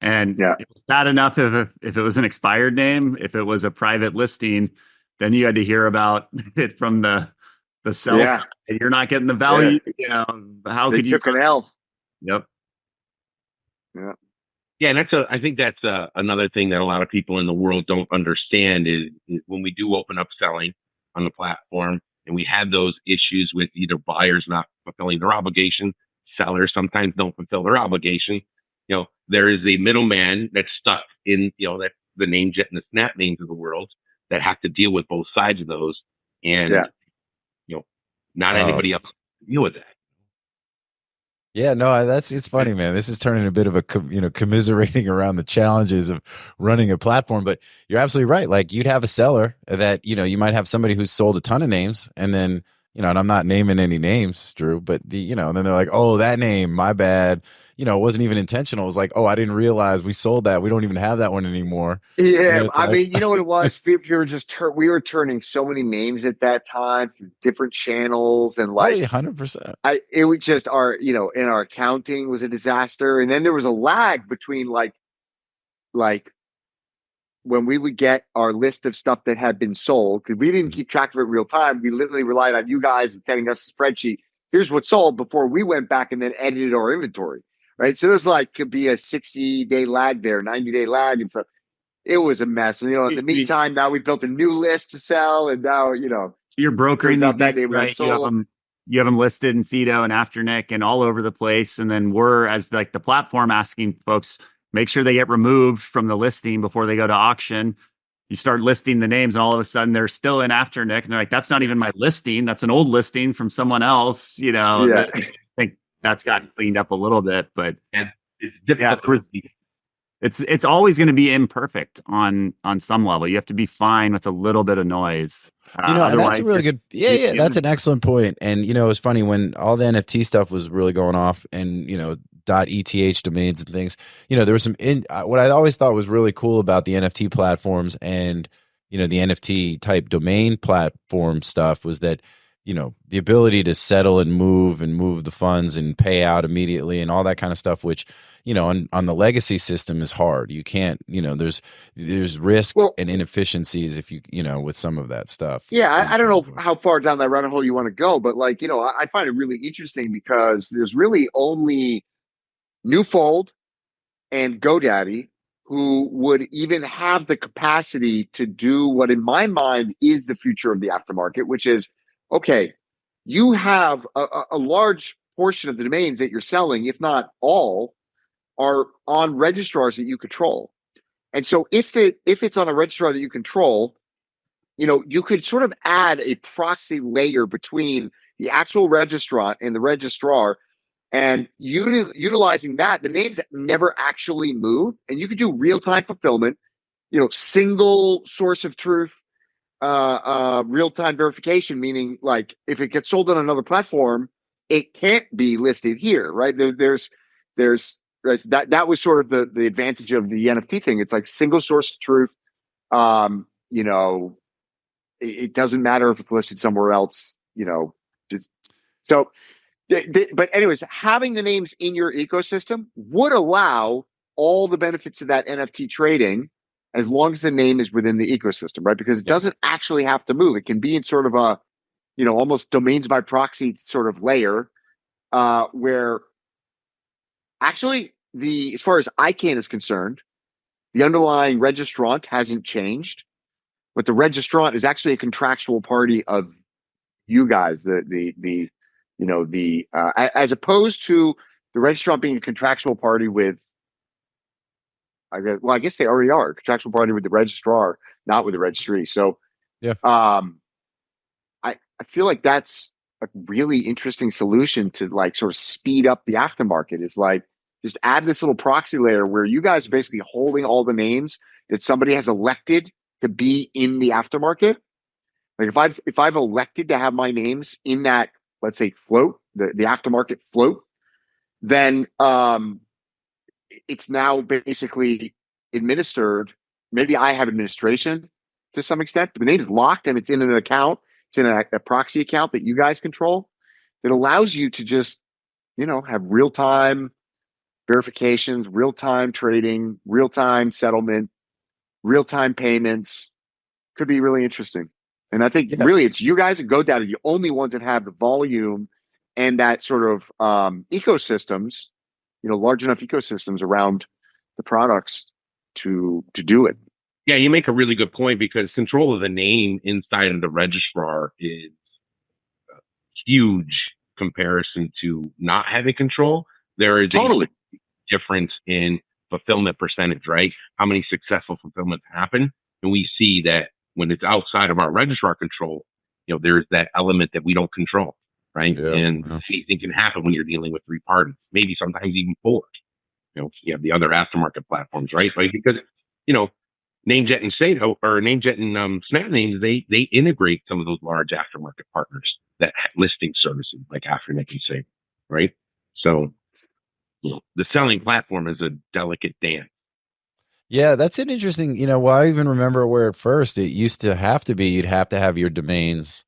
And it was bad enough if it was an expired name. If it was a private listing, then you had to hear about it from the sell side. You're not getting the value. How could you? Took an L. Yep. Yeah. Yeah, and I think that's another thing that a lot of people in the world don't understand is when we do open up selling on the platform and we have those issues with either buyers not fulfilling their obligation, sellers sometimes don't fulfill their obligation. There is a middleman that's stuck in, that the NameJet and the SnapNames of the world that have to deal with both sides of those. And, not anybody else can deal with that. Yeah, no, it's funny, man. This is turning a bit of a, commiserating around the challenges of running a platform, but you're absolutely right. Like you'd have a seller that, you might have somebody who's sold a ton of names and then, and I'm not naming any names, Drew, but and then they're like, oh, that name, my bad. It wasn't even intentional. It was like, oh, I didn't realize we sold that. We don't even have that one anymore. Yeah, I mean, you know what it was? We were turning so many names at that time through different channels and like 100%. It was just in our accounting was a disaster. And then there was a lag between like when we would get our list of stuff that had been sold, because we didn't keep track of it real time. We literally relied on you guys and sending us a spreadsheet. Here's what sold before we went back and then edited our inventory. Right. So there's could be a 60-day lag there, 90-day lag. And so it was a mess. And, in the meantime, now we built a new list to sell. And now, you're brokering out that day right? You have them listed in CEDO and Afternic and all over the place. And then we're, as like the platform, asking folks, make sure they get removed from the listing before they go to auction. You start listing the names and all of a sudden they're still in Afternic. And they're like, that's not even my listing. That's an old listing from someone else. I think that's gotten cleaned up a little bit, but it's difficult. It's always going to be imperfect on some level. You have to be fine with a little bit of noise. And that's a really good. Yeah, that's an excellent point. And it was funny when all the NFT stuff was really going off, and .eth domains and things. There was some. What I always thought was really cool about the NFT platforms and the NFT type domain platform stuff was that the ability to settle and move the funds and pay out immediately and all that kind of stuff, which, on the legacy system is hard. You can't, there's risk and inefficiencies if you with some of that stuff. Yeah. I don't know how far down that rabbit hole you want to go, but I find it really interesting because there's really only Newfold and GoDaddy who would even have the capacity to do what in my mind is the future of the aftermarket, which is, okay, you have a large portion of the domains that you're selling, if not all, are on registrars that you control. And so if it's on a registrar that you control, you could sort of add a proxy layer between the actual registrant and the registrar, and utilizing that, the names that never actually move, and you could do real-time fulfillment, single source of truth, real-time verification, meaning like if it gets sold on another platform, it can't be listed here, right? There's right, that was sort of the advantage of the NFT thing. It's like single source of truth. It doesn't matter if it's listed somewhere else, just so. But anyways, having the names in your ecosystem would allow all the benefits of that NFT trading as long as the name is within the ecosystem, right? Because it doesn't actually have to move. It can be in sort of a, almost domains by proxy sort of layer, where actually as far as ICANN is concerned, the underlying registrant hasn't changed, but the registrant is actually a contractual party of you guys, as opposed to the registrant being a contractual party with, I guess they already are a contractual party with the registrar, not with the registry. So, I feel like that's a really interesting solution to like sort of speed up the aftermarket. Is like just add this little proxy layer where you guys are basically holding all the names that somebody has elected to be in the aftermarket. Like if I've elected to have my names in that, let's say, float, the aftermarket float, then it's now basically administered. Maybe I have administration to some extent. The name is locked and it's in an account. It's in a proxy account that you guys control. That allows you to just, have real-time verifications, real-time trading, real-time settlement, real-time payments. Could be really interesting. And I think really it's you guys at GoDaddy, the only ones that have the volume and that sort of ecosystems, large enough ecosystems around the products to do it. Yeah, you make a really good point, because control of the name inside of the registrar is a huge comparison to not having control. There is a difference in fulfillment percentage, right? How many successful fulfillments happen. And we see that when it's outside of our registrar control, there's that element that we don't control, right? And anything can happen when you're dealing with 3 parties, maybe sometimes even 4. You have the other aftermarket platforms, right? Like, because, NameJet and NameJet and SnapNames, they integrate some of those large aftermarket partners that listing services like Aftermarket and Save, right? So, the selling platform is a delicate dance. Yeah, that's an interesting, well, I even remember where at first it used to have to be, you'd have to have your domains.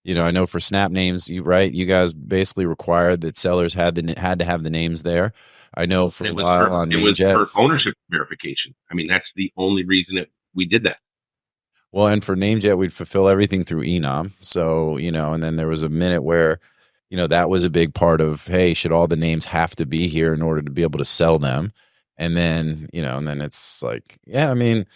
I know for SnapNames, you guys basically required that sellers had to have the names there. I know for a while on it was for ownership verification. I mean, that's the only reason that we did that. Well, and for NameJet, we'd fulfill everything through Enom. So, and then there was a minute where, that was a big part of, hey, should all the names have to be here in order to be able to sell them? And then, and then it's like, yeah, I mean,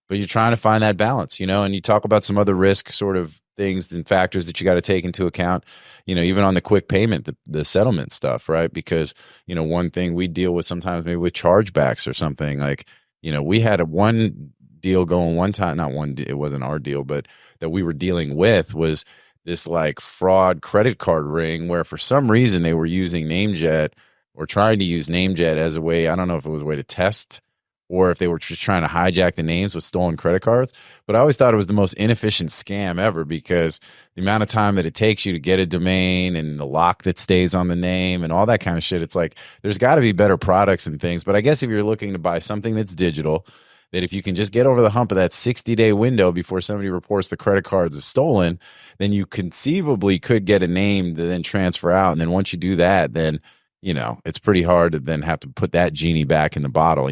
but you're trying to find that balance, and you talk about some other risk sort of things and factors that you got to take into account, even on the quick payment, the settlement stuff, right? Because, one thing we deal with sometimes maybe with chargebacks or something like, we had one deal going one time, it wasn't our deal, but that we were dealing with was this like fraud credit card ring where for some reason they were using NameJet or trying to use NameJet as a way, I don't know if it was a way to test or if they were just trying to hijack the names with stolen credit cards. But I always thought it was the most inefficient scam ever, because the amount of time that it takes you to get a domain and the lock that stays on the name and all that kind of shit, it's like there's got to be better products and things. But I guess if you're looking to buy something that's digital, that if you can just get over the hump of that 60-day window before somebody reports the credit cards is stolen, then you conceivably could get a name to then transfer out. And then once you do that, then, it's pretty hard to then have to put that genie back in the bottle,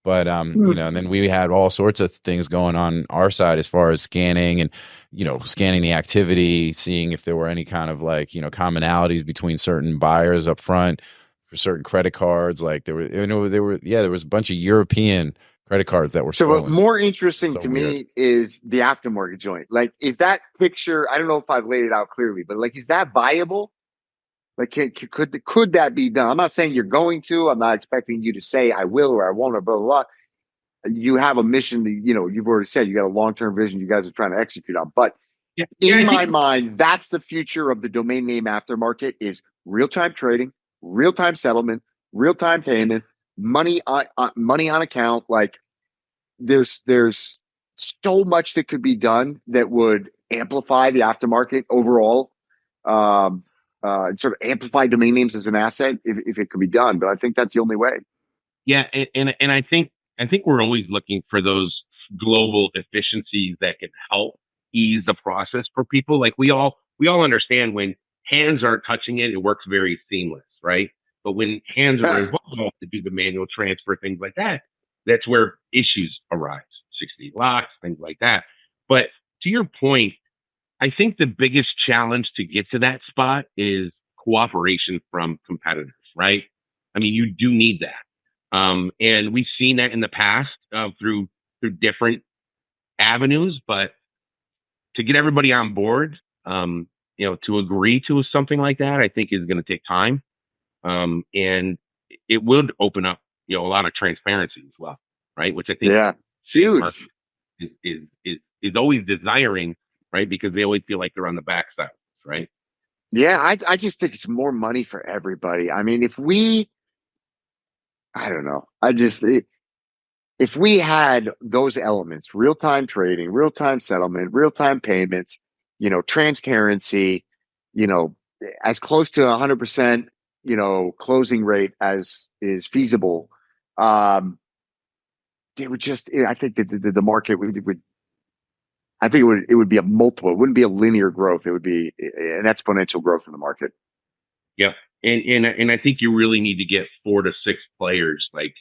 But, and then we had all sorts of things going on our side as far as scanning and, scanning the activity, seeing if there were any kind of like, commonalities between certain buyers up front for certain credit cards. Like there was a bunch of European credit cards that were stolen. So what more interesting to me is the aftermarket joint. Like, is that picture, I don't know if I've laid it out clearly, but like, is that viable? Like, could that be done? I'm not saying you're going to. I'm not expecting you to say I will or I won't or blah, blah, blah. You have a mission that, you've already said you got a long-term vision you guys are trying to execute on. But in my mind, that's the future of the domain name aftermarket is real-time trading, real-time settlement, real-time payment, money on account. Like there's so much that could be done that would amplify the aftermarket overall. Sort of amplify domain names as an asset if it could be done. But I think that's the only way. Yeah, and I think we're always looking for those global efficiencies that can help ease the process for people. Like we all understand when hands aren't touching it, it works very seamless, right? But when hands are involved to do the manual transfer, things like that, that's where issues arise. 60 locks, things like that. But to your point, I think the biggest challenge to get to that spot is cooperation from competitors, right? I mean, you do need that. And we've seen that in the past through different avenues, but to get everybody on board, to agree to something like that, I think is going to take time. And it would open up, a lot of transparency as well, right? Which I think huge is always desiring, right? Because they always feel like they're on the backside, right? Yeah, I just think it's more money for everybody. I mean, I don't know. If we had those elements, real-time trading, real-time settlement, real-time payments, transparency, as close to 100%, closing rate as is feasible, it would just, I think that the market would I think it would be a multiple. It wouldn't be a linear growth. It would be an exponential growth in the market. Yep. And I think you really need to get 4 to 6 players, like,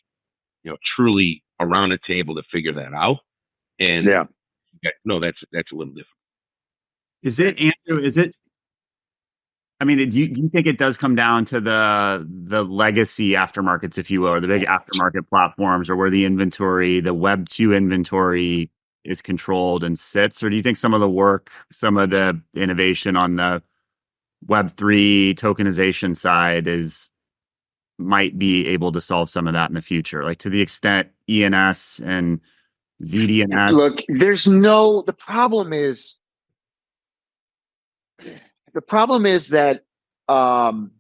truly around a table to figure that out. And no, that's a little different. Is it, Andrew? I mean, do you think it does come down to the legacy aftermarkets, if you will, or the big aftermarket platforms, or where the inventory, the Web 2 inventory is controlled and sits? Or do you think some of the work, some of the innovation on the Web 3 tokenization side might be able to solve some of that in the future, like to the extent ENS and ZDNS? Look, the problem is that the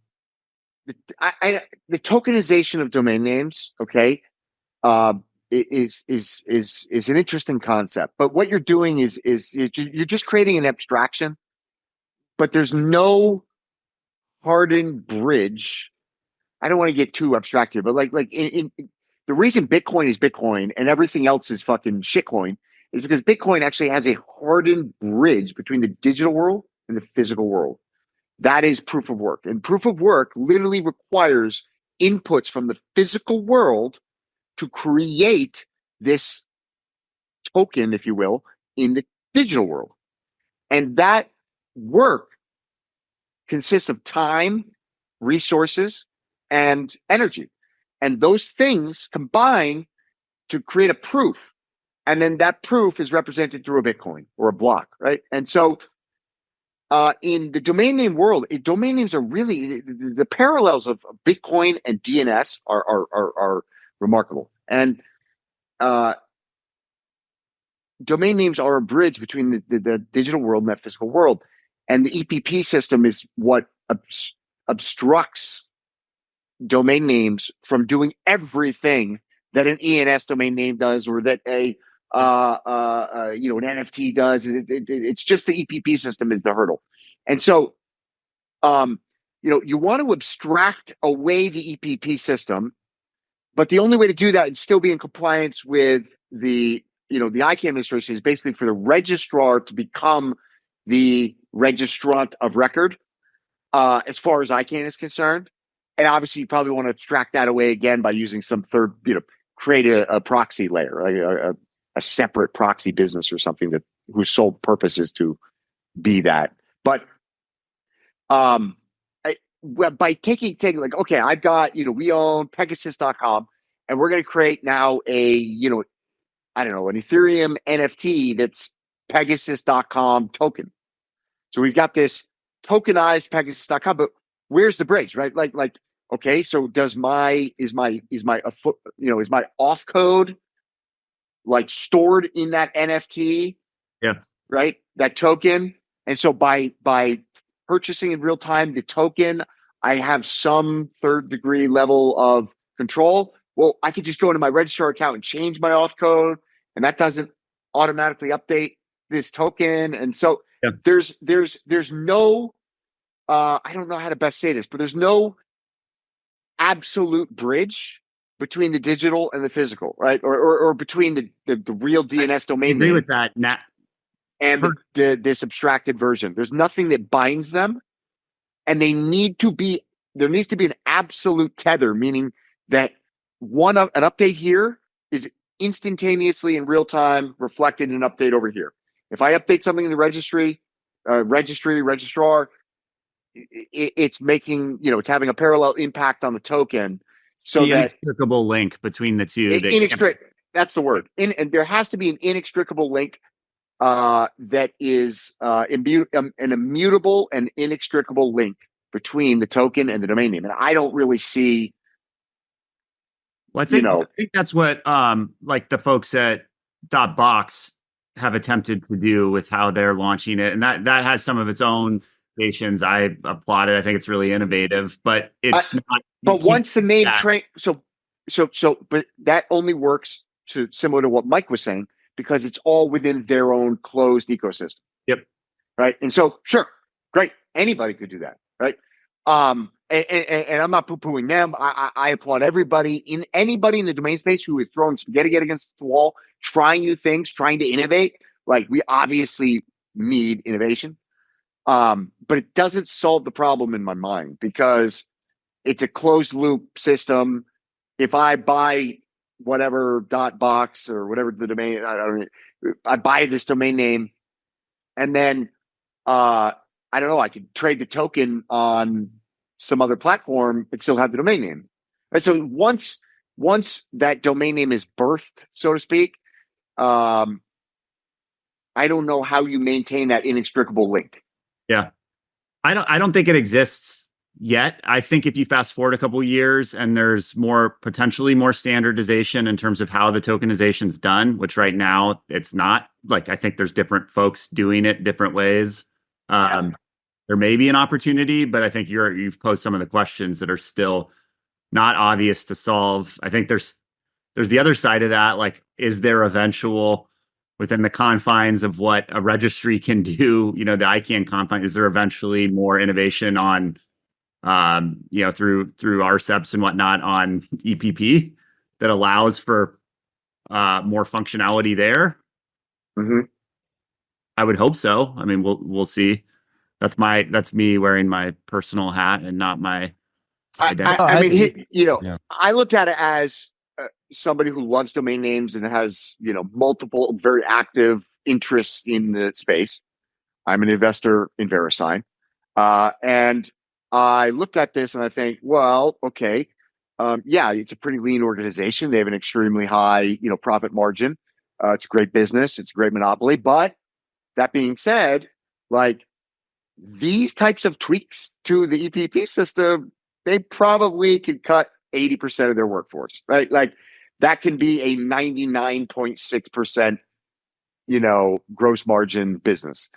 tokenization of domain names, okay, is an interesting concept. But what you're doing is you're just creating an abstraction, but there's no hardened bridge. I don't want to get too abstract here, but the reason Bitcoin is Bitcoin and everything else is fucking shitcoin is because Bitcoin actually has a hardened bridge between the digital world and the physical world. That is proof of work. And proof of work literally requires inputs from the physical world to create this token, if you will, in the digital world. And that work consists of time, resources, and energy. And those things combine to create a proof. And then that proof is represented through a Bitcoin or a block, right? And so in the domain name world, domain names are really the parallels of Bitcoin and DNS are remarkable. And domain names are a bridge between the digital world and that physical world. And the EPP system is what obstructs domain names from doing everything that an ENS domain name does, or that an NFT does. It's just the EPP system is the hurdle. And so, you want to abstract away the EPP system, but the only way to do that and still be in compliance with the ICANN administration is basically for the registrar to become the registrant of record, as far as ICANN is concerned. And obviously, you probably want to abstract that away again by using some third, create a proxy layer, like a separate proxy business or something whose sole purpose is to be that. But by taking like, okay, I've got, we own Pegasus.com, and we're going to create now an Ethereum NFT that's Pegasus.com token. So we've got this tokenized Pegasus.com, but where's the bridge, right? Like, okay, so is my auth code like stored in that NFT? Yeah. Right. That token. And so by purchasing in real time the token, I have some third degree level of control. Well, I could just go into my registrar account and change my auth code, and that doesn't automatically update this token. And so there's no I don't know how to best say this, but there's no absolute bridge between the digital and the physical, right? Or between the real DNS domain name. I agree with that. And this abstracted version. There's nothing that binds them, and there needs to be an absolute tether, meaning that an update here is instantaneously in real time reflected in an update over here. If I update something in the registrar, it's making, it's having a parallel impact on the token. So the that inextricable link between the two. That's the word. And there has to be an inextricable link that is an immutable and inextricable link between the token and the domain name. And I don't really see. Well, I think that's what like the folks at .box have attempted to do with how they're launching it, and that has some of its own patience. I applaud it. I think it's really innovative, but it's not. But once the name but that only works similar to what Mike was saying, because it's all within their own closed ecosystem. Yep. Right. And so, sure, great. Anybody could do that. Right. And I'm not poo-pooing them. I applaud anybody in the domain space who is throwing spaghetti against the wall, trying new things, trying to innovate. Like, we obviously need innovation. But it doesn't solve the problem in my mind, because it's a closed loop system. If I buy whatever .box or whatever the domain, I buy this domain name, and then I don't know, I could trade the token on some other platform and still have the domain name. And so once that domain name is birthed, so to speak, I don't know how you maintain that inextricable link. Yeah. I don't think it exists yet. I think if you fast forward a couple of years and there's potentially more standardization in terms of how the tokenization is done, which right now it's not. Like, I think there's different folks doing it different ways. There may be an opportunity, but I think you've posed some of the questions that are still not obvious to solve. I think there's the other side of that. Like, is there eventual, within the confines of what a registry can do, the ICANN confine, is there eventually more innovation on, through RCEPs and whatnot on EPP that allows for more functionality there? Mm-hmm. I would hope so. I mean, we'll see. That's me wearing my personal hat and not my identity. I look at it as somebody who loves domain names and has, multiple very active interests in the space. I'm an investor in VeriSign. And I looked at this and I think, well, okay, it's a pretty lean organization. They have an extremely high, profit margin. It's a great business. It's a great monopoly. But that being said, like, these types of tweaks to the EPP system, they probably could cut 80% of their workforce, right? Like, that can be a 99.6%, gross margin business.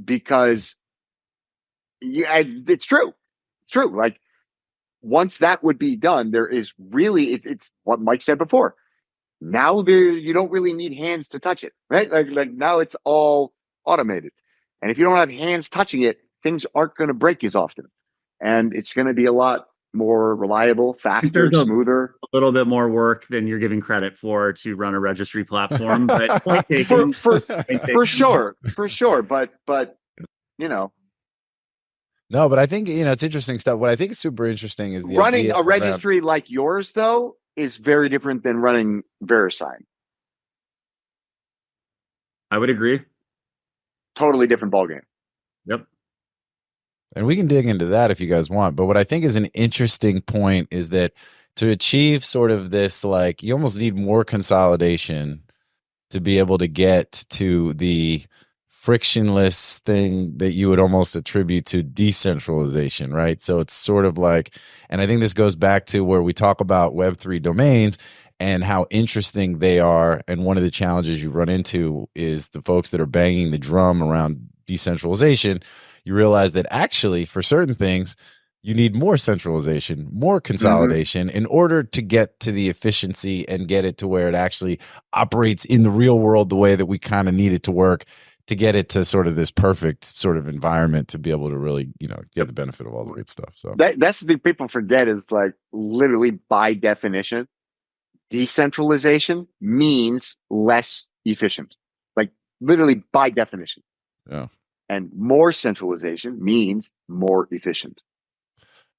Because it's true. It's true. Like, once that would be done, there is really, it's what Mike said before. Now you don't really need hands to touch it, right? Like now it's all automated. And if you don't have hands touching it, things aren't going to break as often. And it's going to be a lot more reliable, faster, smoother. A little bit more work than you're giving credit for to run a registry platform, but for sure. But No, but I think, it's interesting stuff. What I think is super interesting is the running a registry like yours, though, is very different than running VeriSign. I would agree. Totally different ballgame. Yep. And we can dig into that if you guys want. But what I think is an interesting point is that to achieve sort of this, like, you almost need more consolidation to be able to get to the frictionless thing that you would almost attribute to decentralization, right? So it's sort of like, and I think this goes back to where we talk about Web3 domains and how interesting they are. And one of the challenges you run into is the folks that are banging the drum around decentralization. You realize that actually for certain things, you need more centralization, more consolidation in order to get to the efficiency and get it to where it actually operates in the real world the way that we kind of need it to work, to get it to sort of this perfect sort of environment to be able to really, get the benefit of all the good stuff. So that's the thing people forget is, like, literally by definition, decentralization means less efficient, like, literally by definition. Yeah. And more centralization means more efficient.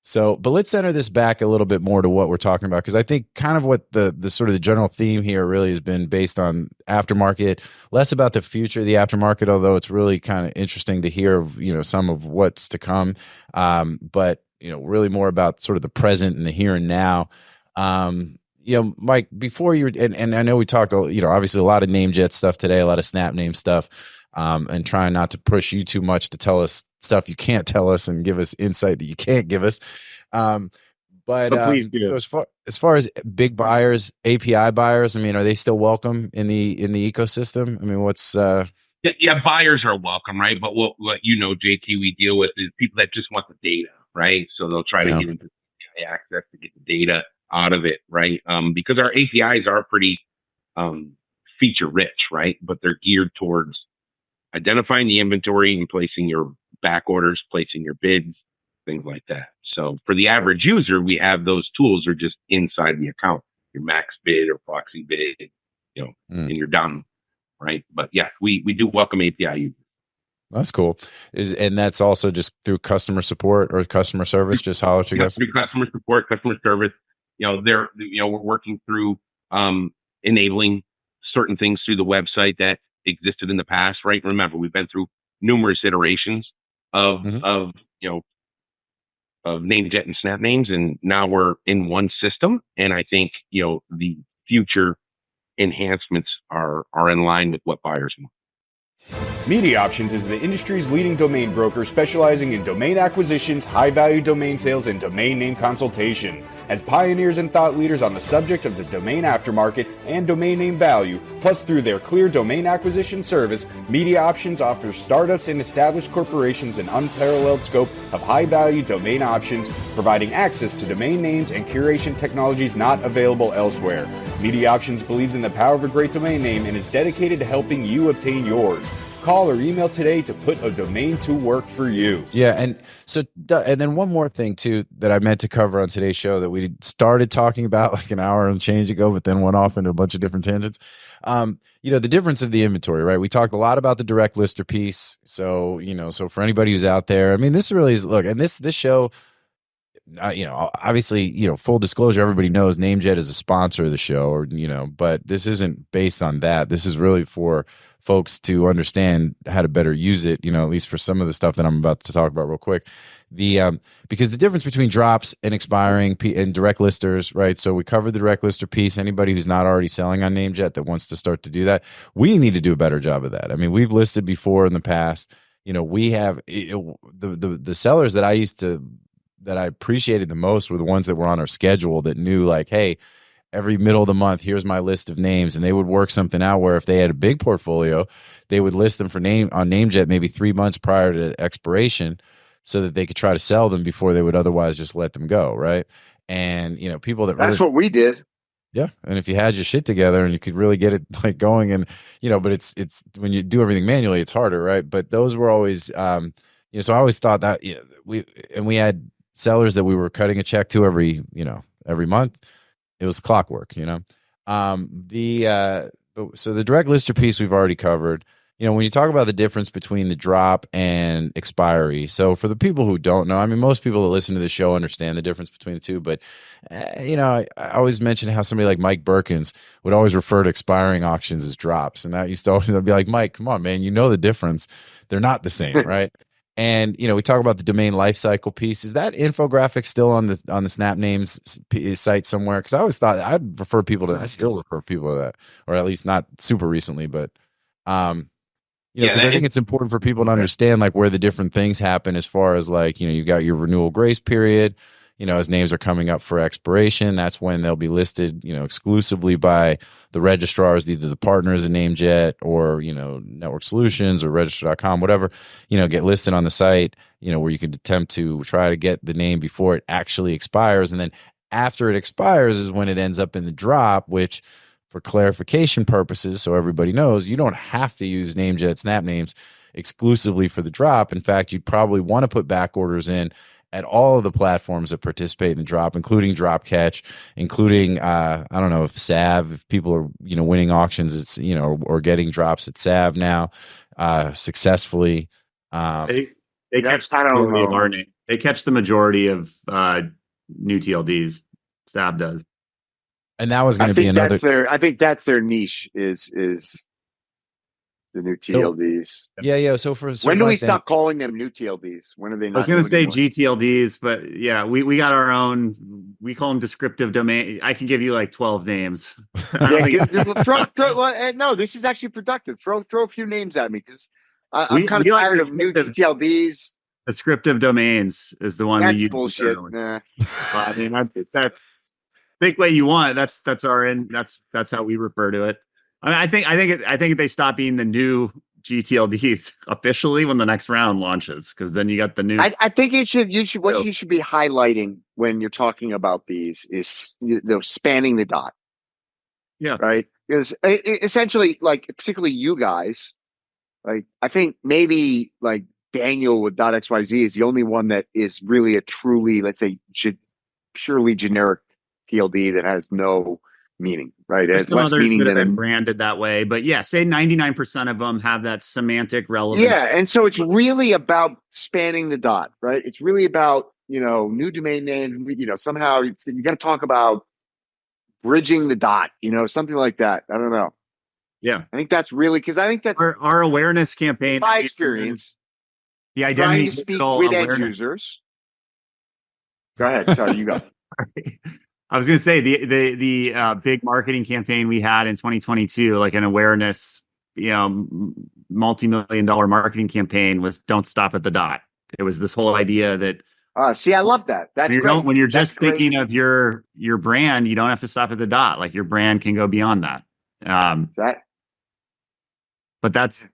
So, but let's center this back a little bit more to what we're talking about, because I think kind of what the sort of the general theme here really has been based on aftermarket, less about the future of the aftermarket, although it's really kind of interesting to hear of, some of what's to come. But really more about sort of the present and the here and now. Mike, before you and I know we talked, obviously a lot of NameJet stuff today, a lot of SnapName stuff. And trying not to push you too much to tell us stuff you can't tell us and give us insight that you can't give us. But please do. As far as big buyers, API buyers, I mean, are they still welcome in the ecosystem? I mean, what's yeah, buyers are welcome, right? But what JT, we deal with is people that just want the data, right? So they'll try to get into API access to get the data out of it, right? Because our APIs are pretty feature rich, right? But they're geared towards identifying the inventory and placing your back orders, placing your bids, things like that. So for the average user, we have those tools are just inside the account, your max bid or proxy bid, and you're done, right? But yeah, we do welcome API users. That's cool. And that's also just through customer support or customer service, just holler at you guys? Through customer support, customer service. We're working through enabling certain things through the website that existed in the past, right? Remember, we've been through numerous iterations of NameJet and SnapNames, and now we're in one system. And I think the future enhancements are in line with what buyers want. MediaOptions is the industry's leading domain broker specializing in domain acquisitions, high-value domain sales, and domain name consultation. As pioneers and thought leaders on the subject of the domain aftermarket and domain name value, plus through their clear domain acquisition service, MediaOptions offers startups and established corporations an unparalleled scope of high-value domain options, providing access to domain names and curation technologies not available elsewhere. MediaOptions believes in the power of a great domain name and is dedicated to helping you obtain yours. Call or email today to put a domain to work for you. Yeah, and then one more thing too that I meant to cover on today's show that we started talking about like an hour and change ago, but then went off into a bunch of different tangents. The difference of the inventory, right? We talked a lot about the direct lister piece. So, so for anybody who's out there, I mean, this really is and this show. Obviously, full disclosure, everybody knows NameJet is a sponsor of the show, but this isn't based on that. This is really for folks to understand how to better use it, at least for some of the stuff that I'm about to talk about real quick. Because the difference between drops and expiring and direct listers, right? So we covered the direct lister piece. Anybody who's not already selling on NameJet that wants to start to do that, we need to do a better job of that. I mean, we've listed before in the past, we have the sellers that I appreciated the most were the ones that were on our schedule that knew like, hey, every middle of the month, here's my list of names. And they would work something out where if they had a big portfolio, they would list them for name on NameJet maybe 3 months prior to expiration so that they could try to sell them before they would otherwise just let them go. Right. And, people that's what we did. Yeah. And if you had your shit together and you could really get it like going and, but it's when you do everything manually, it's harder. Right. But those were always, so I always thought that we had sellers that we were cutting a check to every month. It was clockwork, So the direct lister piece we've already covered. When you talk about the difference between the drop and expiry. So for the people who don't know, I mean, most people that listen to the show understand the difference between the two. But, I always mention how somebody like Mike Birkins would always refer to expiring auctions as drops. And that used to always be like, Mike, come on, man, the difference. They're not the same, right? And we talk about the domain lifecycle piece. Is that infographic still on the SnapNames site somewhere? Because I always thought I still refer people to that, or at least not super recently. But because I think it's important for people to understand like where the different things happen as far as like you got your renewal grace period. As names are coming up for expiration, that's when they'll be listed, exclusively by the registrars, either the partners of NameJet or, Network Solutions or registrar.com, whatever, get listed on the site, where you can attempt to try to get the name before it actually expires. And then after it expires is when it ends up in the drop, which for clarification purposes, so everybody knows, you don't have to use NameJet SnapNames exclusively for the drop. In fact, you'd probably want to put back orders in at all of the platforms that participate in the drop, including Dropcatch, including I don't know if Sav, if people are winning auctions, it's or getting drops at Sav now successfully. They kept stealing our name. They catch the majority of new TLDs. Stab does. And that was going to be another. I think that's their niche is the new TLDs. So, yeah. So when do we stop calling them new TLDs? When are they not? I was going to say gTLDs, but yeah, we got our own. We call them descriptive domain. I can give you like 12 names. No, this is actually productive. Throw a few names at me because I'm kind of tired of new gTLDs. Descriptive domains is the one we use. That's bullshit. Nah. I mean, that's think what you want. That's that's how we refer to it. I mean, I think they stop being the new gTLDs officially when the next round launches, because then you got the new. I think you should what you should be highlighting when you're talking about these is spanning the dot. Yeah. Right. Because essentially, like particularly you guys, like I think maybe like Daniel with .xyz is the only one that is really a truly, let's say, purely generic TLD that has no meaning, right? It has less meaning than branded that way. But yeah, say 99% of them have that semantic relevance. Yeah, and so it's really about spanning the dot, right? It's really about, new domain name, somehow you got to talk about bridging the dot, something like that. I don't know. Yeah. I think that's really, because I think that's our awareness campaign. My experience. The identity trying to speak with end users. Go ahead. Sorry, you go. I was going to say the big marketing campaign we had in 2022, like an awareness, multi-million-dollar marketing campaign, was don't stop at the dot. It was this whole idea that. See, I love that. That's great. When you're just thinking of your brand, you don't have to stop at the dot. Like your brand can go beyond that. But that's.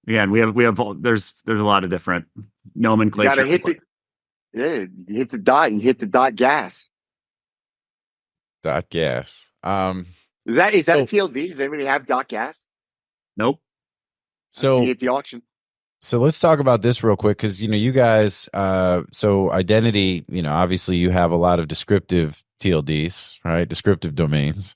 Yeah, and we have there's a lot of different nomenclature. You hit the dot. You hit the dot gas. Dot gas. Is that a TLD? Does anybody have dot gas? Nope. So at the auction. So let's talk about this real quick, because you guys. So identity. Obviously you have a lot of descriptive TLDs, right? Descriptive domains.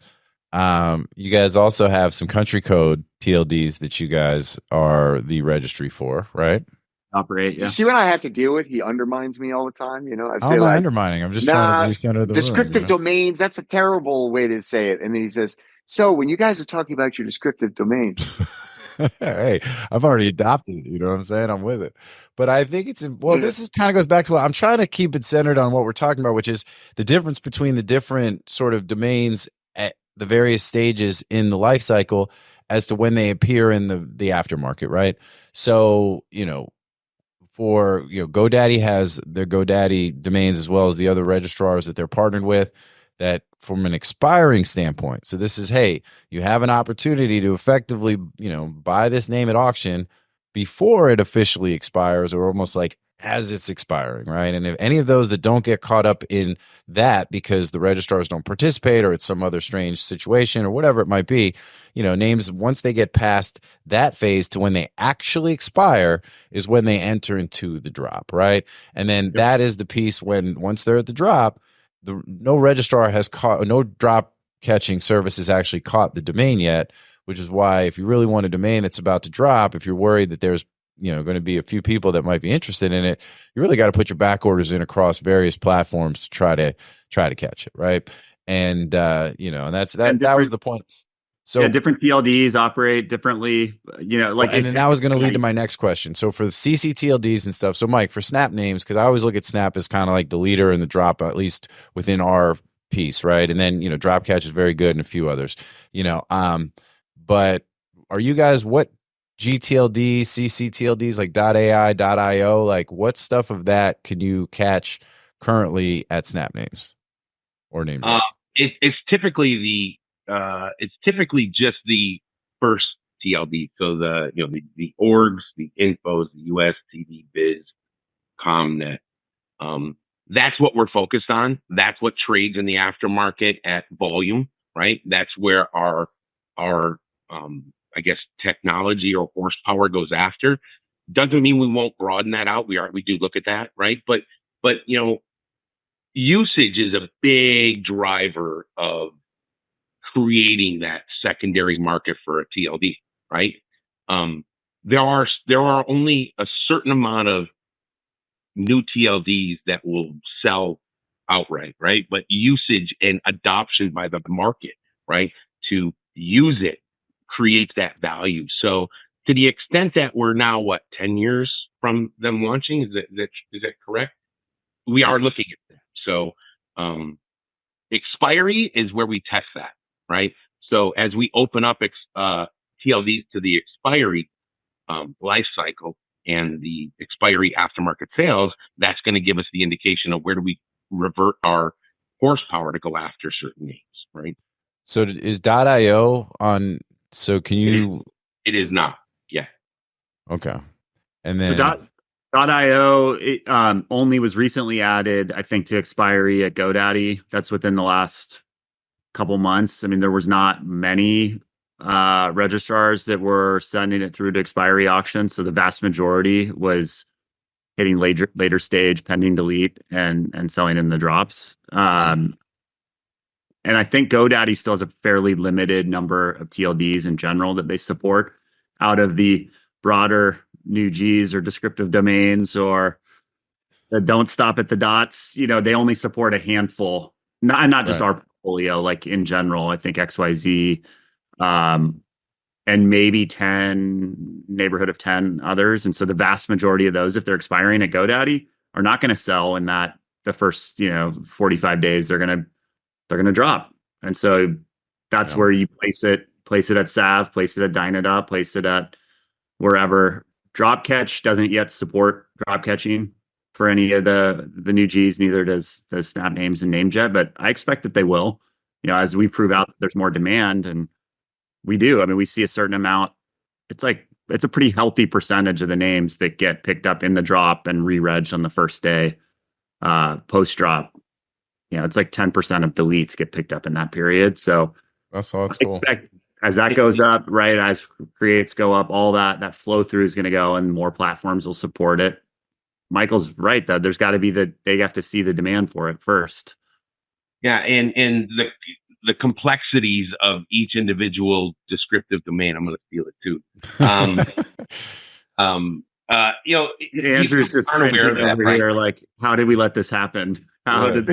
You guys also have some country code TLDs that you guys are the registry for, right? Operate. Yeah. You see what I have to deal with? He undermines me all the time. I say I'm undermining. I'm just trying to reach under the descriptive room, domains. That's a terrible way to say it. And then he says, "So when you guys are talking about your descriptive domains." Hey, I've already adopted it. You know what I'm saying? I'm with it. But I think this is kind of goes back to what I'm trying to keep it centered on what we're talking about, which is the difference between the different sort of domains at the various stages in the life cycle as to when they appear in the aftermarket, right? So, for GoDaddy has their GoDaddy domains as well as the other registrars that they're partnered with, that from an expiring standpoint. So this is, hey, you have an opportunity to effectively, buy this name at auction before it officially expires, or almost like as it's expiring, right? And if any of those that don't get caught up in that because the registrars don't participate, or it's some other strange situation or whatever it might be, names, once they get past that phase to when they actually expire is when they enter into the drop, right? And then that is the piece when once they're at the drop, no registrar has caught, no drop catching service has actually caught the domain yet, which is why if you really want a domain that's about to drop, if you're worried that there's going to be a few people that might be interested in it, you really got to put your back orders in across various platforms to try to catch it, right? And and that was the point. So different TLDs operate differently, and then that was going to lead to my next question. So for the ccTLDs and stuff, so Mike, for SnapNames, because I always look at Snap as kind of like the leader in the drop, at least within our piece, right? And then drop catch is very good, and a few others, but are you guys what gTLD, ccTLDs like .ai, .io, like what stuff of that can you catch currently at SnapNames or NameJet? It's typically just the first TLD. So the orgs, the infos, the US, TV, biz, ComNet. That's what we're focused on. That's what trades in the aftermarket at volume, right? That's where our I guess technology or horsepower goes after. Doesn't mean we won't broaden that out. We do look at that, right? But usage is a big driver of creating that secondary market for a TLD, right? There are only a certain amount of new TLDs that will sell outright, right? But usage and adoption by the market, right, to use it creates that value. So to the extent that we're now, 10 years from them launching, is that correct? We are looking at that. So expiry is where we test that, right? So as we open up TLDs to the expiry life cycle and the expiry aftermarket sales, that's going to give us the indication of where do we revert our horsepower to go after certain names, right? So is .io on? So can you? It is not. Yeah. Okay. And then .io only was recently added, I think, to expiry at GoDaddy. That's within the last couple months. I mean, there was not many registrars that were sending it through to expiry auction, so the vast majority was hitting later stage pending delete and selling in the drops. And I think GoDaddy still has a fairly limited number of TLDs in general that they support out of the broader new Gs or descriptive domains or the don't stop at the dots. They only support a handful, not just our portfolio, like in general. I think XYZ and maybe 10, neighborhood of 10 others. And so the vast majority of those, if they're expiring at GoDaddy, are not going to sell in the first 45 days. They're going to drop. And so that's where you place it at Sav, place it at Dynada, place it at wherever. Dropcatch doesn't yet support drop catching for any of the new Gs, neither does SnapNames and NameJet, but I expect that they will, as we prove out that there's more demand, and we do. I mean, we see a certain amount. It's a pretty healthy percentage of the names that get picked up in the drop and re-reg on the first day, post drop. It's like 10% of deletes get picked up in that period. So that's cool. As that goes up, right, as creates go up, all that flow through is going to go, and more platforms will support it. Michael's right, though. There's got to be they have to see the demand for it first. Yeah, and the complexities of each individual descriptive domain. I'm going to steal it too. Andrew's just cringing over here, like, how did we let this happen? How did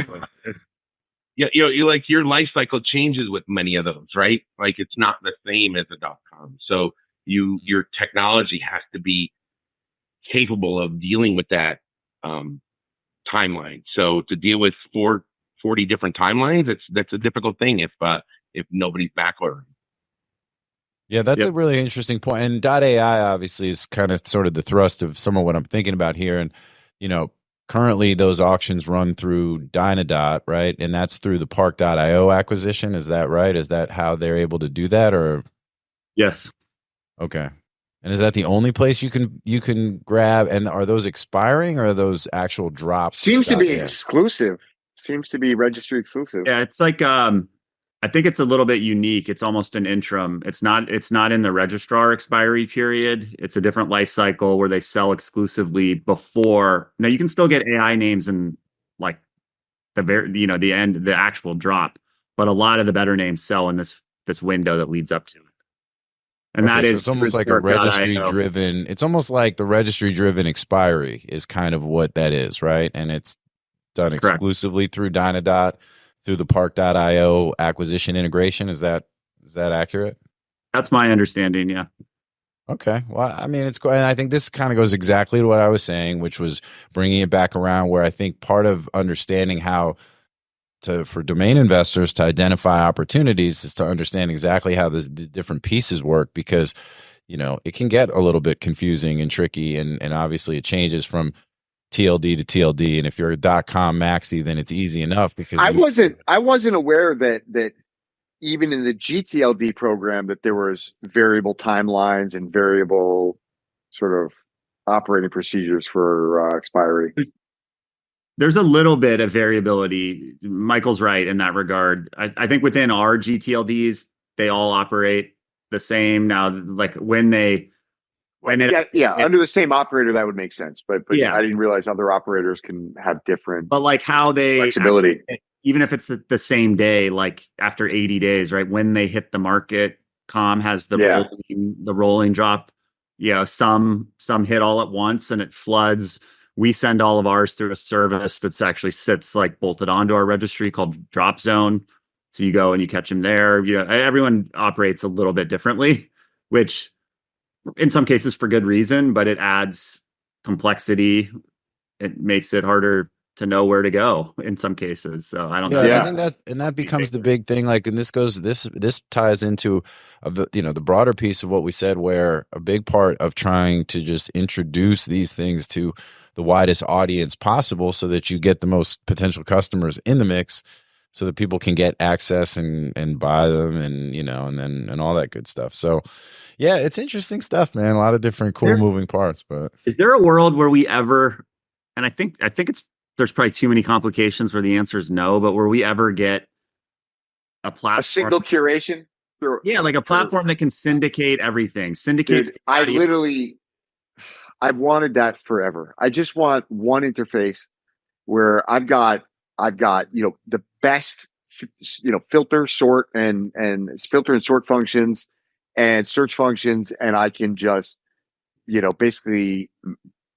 you like your life cycle changes with many of those, right? Like it's not the same as a .com. So your technology has to be capable of dealing with that timeline. So to deal with 40 different timelines, that's a difficult thing if nobody's backloading. Yeah, that's a really interesting point. And .ai obviously is kind of sort of the thrust of some of what I'm thinking about here. And currently those auctions run through Dynadot, right? And that's through the Park.io acquisition. Is that right? Is that how they're able to do that? Or yes. Okay. And is that the only place you can grab? And are those expiring or are those actual drops? Seems to be exclusive. Seems to be registry exclusive. Yeah, it's like I think it's a little bit unique. It's almost an interim. It's not in the registrar expiry period. It's a different life cycle where they sell exclusively before. Now you can still get AI names in like the end, the actual drop, but a lot of the better names sell in this window that leads up to it. And that is, it's almost like a registry driven. It's almost like the registry driven expiry is kind of what that is, right? And it's done exclusively through Dynadot, through the Park.io acquisition integration. Is that accurate? That's my understanding. Yeah. Okay. Well, I mean, it's cool. And I think this kind of goes exactly to what I was saying, which was bringing it back around where I think part of understanding how for domain investors to identify opportunities is to understand exactly how the different pieces work, because, it can get a little bit confusing and tricky. And obviously it changes from TLD to TLD, and if you're a .com maxi, then it's easy enough because I wasn't aware that even in the gTLD program that there was variable timelines and variable sort of operating procedures for expiry. There's a little bit of variability. Michael's right in that regard. I think within our gTLDs, they all operate the same. Now, like under the same operator, that would make sense. But yeah. I didn't realize other operators can have different. But like how they flexibility, even if it's the same day, like after 80 days, right? When they hit the market, Com has the rolling drop. Some hit all at once and it floods We send all of ours through a service that's actually sits like bolted onto our registry called Drop Zone. So you go and you catch them there. You know, everyone operates a little bit differently, which in some cases for good reason, but it adds complexity. It makes it harder to know where to go in some cases. So I don't know. I think that becomes the big thing. Like, and this ties into the broader piece of what we said, where a big part of trying to just introduce these things to the widest audience possible, so that you get the most potential customers in the mix, so that people can get access and buy them, and and all that good stuff. So yeah, it's interesting stuff, man. A lot of different cool moving parts. But is there a world where we ever, and I think there's probably too many complications where the answer is no, but where we ever get a platform, a single curation? Like a platform that can syndicate everything. Syndicates. Dude, I've wanted that forever. I just want one interface where I've got the best filter, sort and filter and sort functions and search functions, and I can just basically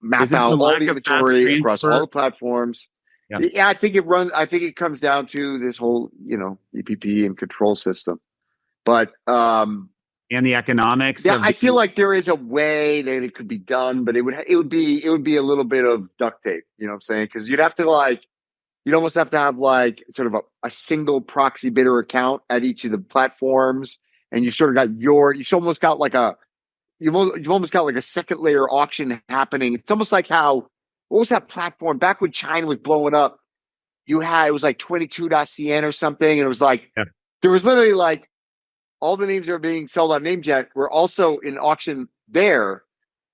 map out all the inventory across all the platforms. Yeah, I think it comes down to this whole EPP and control system, but and the economics. Yeah, I feel like there is a way that it could be done, but it would be a little bit of duct tape. You know what I'm saying? Because you'd almost have to have like sort of a single proxy bidder account at each of the platforms, and you've almost got like a second layer auction happening. It's almost like what was that platform back when China was blowing up? It was like 22.cn or something, and it was like there was literally like all the names that are being sold on NameJet were also in auction there,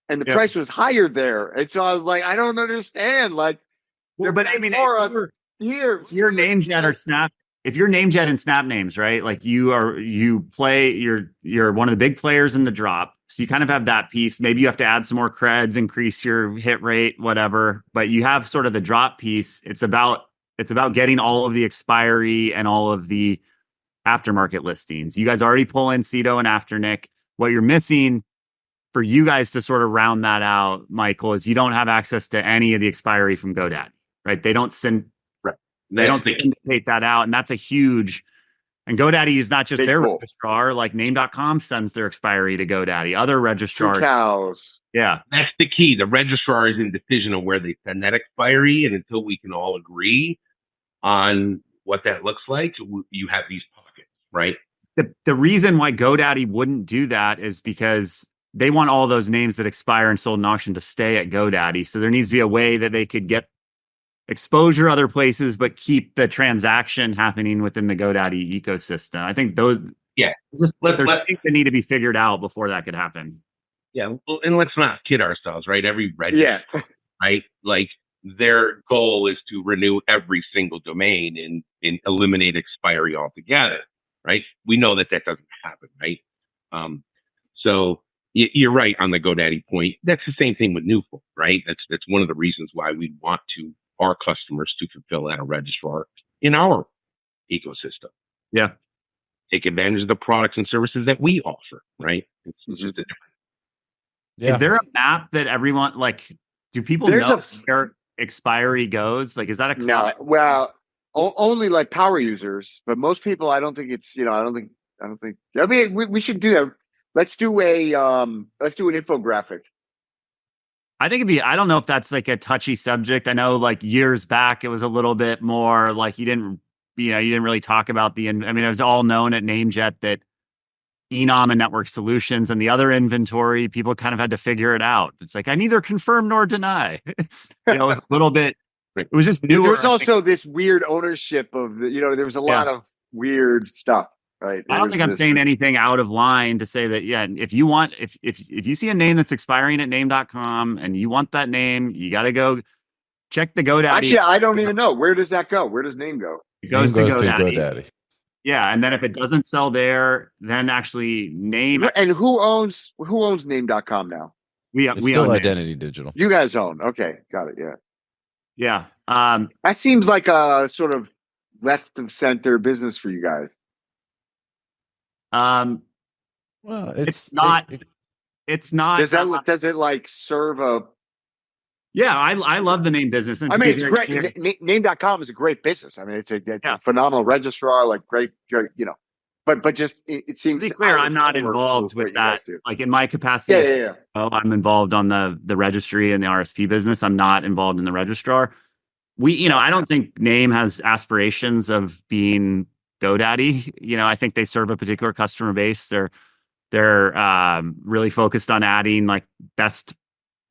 and the price was higher there. And so I was like, I don't understand. Like, but I mean, your NameJet or Snap. If you're NameJet and SnapNames, right? Like you're one of the big players in the drop. So you kind of have that piece. Maybe you have to add some more creds, increase your hit rate, whatever. But you have sort of the drop piece. It's about getting all of the expiry and all of the aftermarket listings. You guys already pull in Cedo and Afternic. What you're missing for you guys to sort of round that out, Michael, is you don't have access to any of the expiry from GoDaddy, right? They don't syndicate that out, and that's a huge. And GoDaddy is not just their registrar. Like Name.com sends their expiry to GoDaddy. Other registrars. Cows. Yeah, that's the key. The registrar is in decision on where they send that expiry, and until we can all agree on what that looks like, you have these pockets, right? The reason why GoDaddy wouldn't do that is because they want all those names that expire and sold in auction to stay at GoDaddy. So there needs to be a way that they could get exposure other places, but keep the transaction happening within the GoDaddy ecosystem. I think there's things that need to be figured out before that could happen. Yeah, well, and let's not kid ourselves, right? Every register, right? Like their goal is to renew every single domain and eliminate expiry altogether, right? We know that doesn't happen, right? So you're right on the GoDaddy point. That's the same thing with Newfold, right? That's one of the reasons why we want our customers to fulfill that a registrar in our ecosystem. Yeah. Take advantage of the products and services that we offer, right? It's just a different. Is there a map that everyone, like, do people know where expiry goes? Like, is that a no? Well, only like power users, but most people, I don't think it's, I mean, we should do that. Let's do an infographic. I think I don't know if that's like a touchy subject. I know like years back, it was a little bit more like you didn't really talk about it was all known at NameJet that Enom and Network Solutions and the other inventory, people kind of had to figure it out. It's like, I neither confirm nor deny. A little bit, it was just newer. There was also this weird ownership of, there was a lot of weird stuff. Right. I don't think I'm saying anything out of line to say that, if you want, if you see a name that's expiring at name.com and you want that name, you got to go check the GoDaddy. Actually, I don't even know. Where does that go? Where does name go? It goes to GoDaddy. Yeah. And then if it doesn't sell there, then actually Name. And who owns name.com now? We still own Identity Digital. You guys own. Okay. Got it. Yeah. Yeah. That seems like a sort of left of center business for you guys. Well, it's not. It's not. Does it like serve a Yeah, I love the name business. And I mean, it's great. Name.com is a great business. I mean, it's a phenomenal registrar, like great, but just it seems. To be clear, I'm not involved with that. Like in my capacity, yeah. I'm involved on the registry and the RSP business. I'm not involved in the registrar. I don't think Name has aspirations of being GoDaddy. I think they serve a particular customer base. They're really focused on adding like best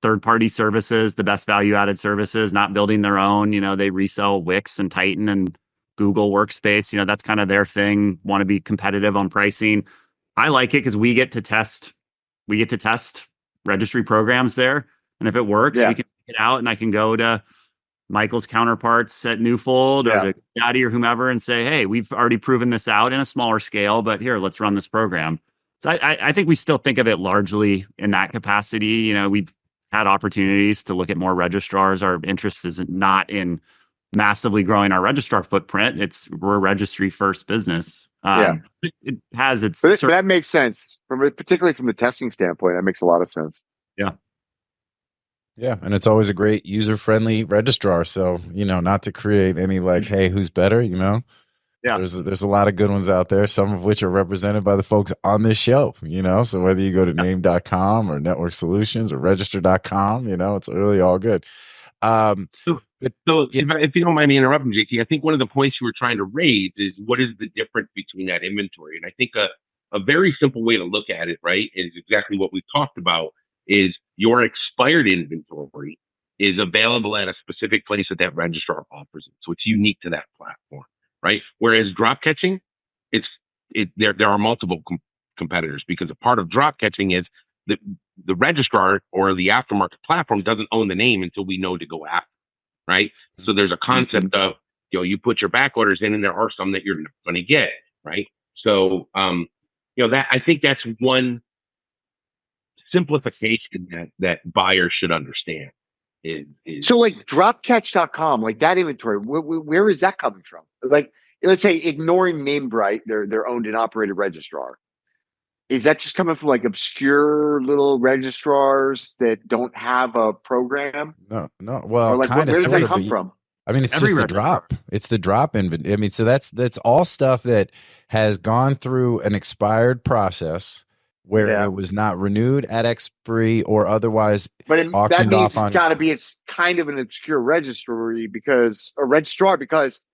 third-party services, the best value-added services, not building their own. They resell Wix and Titan and Google Workspace. That's kind of their thing. Want to be competitive on pricing. I like it because we get to test registry programs there, and if it works, we can take it out, and I can go to Michael's counterparts at Newfold or to Daddy or whomever and say, hey, we've already proven this out in a smaller scale, but here, let's run this program. So I think we still think of it largely in that capacity. We've had opportunities to look at more registrars. Our interest is not in massively growing our registrar footprint. We're a registry first business. It has its. But that makes sense, particularly from the testing standpoint. That makes a lot of sense. Yeah. Yeah, and it's always a great user-friendly registrar. So, not to create any hey, who's better, Yeah. There's a lot of good ones out there, some of which are represented by the folks on this show, So whether you go to name.com or network solutions or register.com, it's really all good. If you don't mind me interrupting, JT, I think one of the points you were trying to raise is what is the difference between that inventory? And I think a very simple way to look at it, right, is exactly what we talked about, is your expired inventory is available at a specific place that registrar offers it. So it's unique to that platform, right? Whereas drop catching, there are multiple competitors, because a part of drop catching is the registrar or the aftermarket platform doesn't own the name until we know to go after, right? So there's a concept of, you put your back orders in, and there are some that you're not going to get, right? So, that I think that's one simplification that buyers should understand. So like dropcatch.com, like that inventory, where is that coming from? Like, let's say ignoring NameBright, their owned and operated registrar. Is that just coming from like obscure little registrars that don't have a program? No. Well, where does that come from? I mean, it's just the drop. It's the drop inventory. I mean, so that's all stuff that has gone through an expired process where it was not renewed at expiry or otherwise auctioned off on. It's kind of an obscure registrar because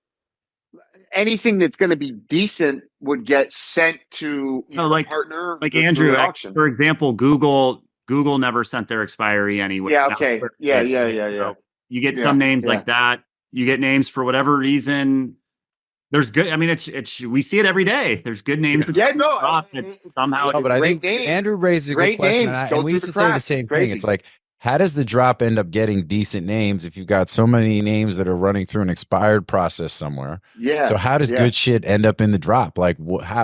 anything that's going to be decent would get sent to a partner. Like Andrew, for example, Google never sent their expiry anyway. Yeah. Okay. Yeah. So you get some names like that. You get names for whatever reason. There's good. I mean, it's we see it every day. There's good names. But I think Andrew raises a good question, and we used to say the same thing. It's like, how does the drop end up getting decent names if you've got so many names that are running through an expired process somewhere? Yeah. So how does good shit end up in the drop? Like,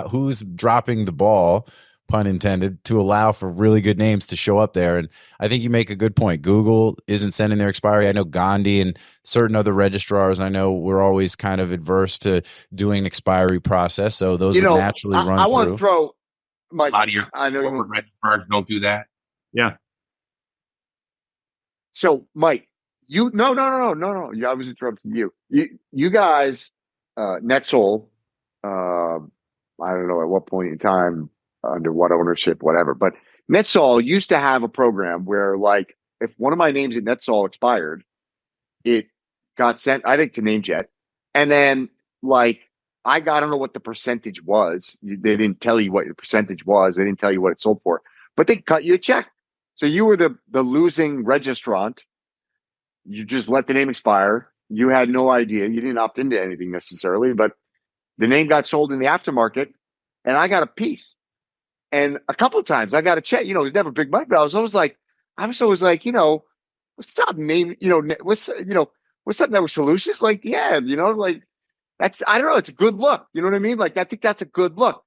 who's dropping the ball, pun intended, to allow for really good names to show up there? And I think you make a good point. Google isn't sending their expiry. I know Gandhi and certain other registrars, I know we're always kind of adverse to doing an expiry process. So those would naturally run through. I want to throw Mike. A lot of your corporate registrars don't do that. Yeah. So Mike, no. I was interrupting you. You guys, NetSol, I don't know at what point in time, under what ownership, whatever. But NetSol used to have a program where, like, if one of my names at NetSol expired, it got sent, I think, to NameJet. And then, like, I don't know what the percentage was. They didn't tell you what the percentage was. They didn't tell you what it sold for. But they cut you a check. So you were the losing registrant. You just let the name expire. You had no idea. You didn't opt into anything necessarily, but the name got sold in the aftermarket, and I got a piece. And a couple of times I got a check. It was never big money, but I was always like, what's up, name? What's up, Network Solutions? Like, yeah, like that's, I don't know. It's a good look. You know what I mean? Like, I think that's a good look.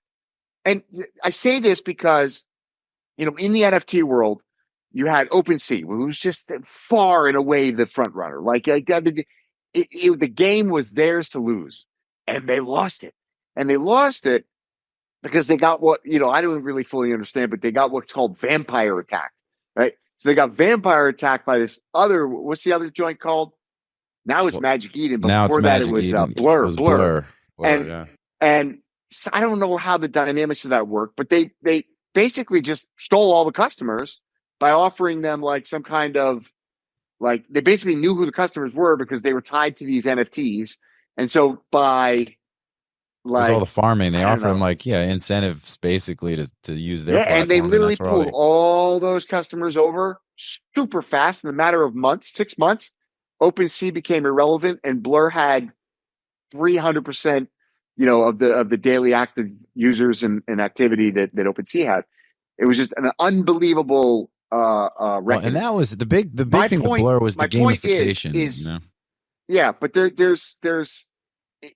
And I say this because, in the NFT world, you had OpenSea, who was just far and away the front runner. Like, the game was theirs to lose, and they lost it. And they lost it because they got what, I don't really fully understand, but they got what's called vampire attack, right? So they got vampire attacked by this other, what's the other joint called? Now it's Magic Eden, but now before it's that Magic it was Eden. Blur. It was Blur. And Yeah. and so I don't know how the dynamics of that work, but they basically just stole all the customers by offering them like some kind of, like, they basically knew who the customers were because they were tied to these NFTs. And so by It was like all the farming. They I don't offered them know. like incentives basically to use their platform. And they literally that's where all pulled all those customers over super fast in a matter of months, 6 months. OpenSea became irrelevant, and Blur had 300%, of the daily active users and activity that OpenSea had. It was just an unbelievable well, reckoning. and that was the big My thing point- with Blur was the my point gamification. is- you know? Yeah, but there's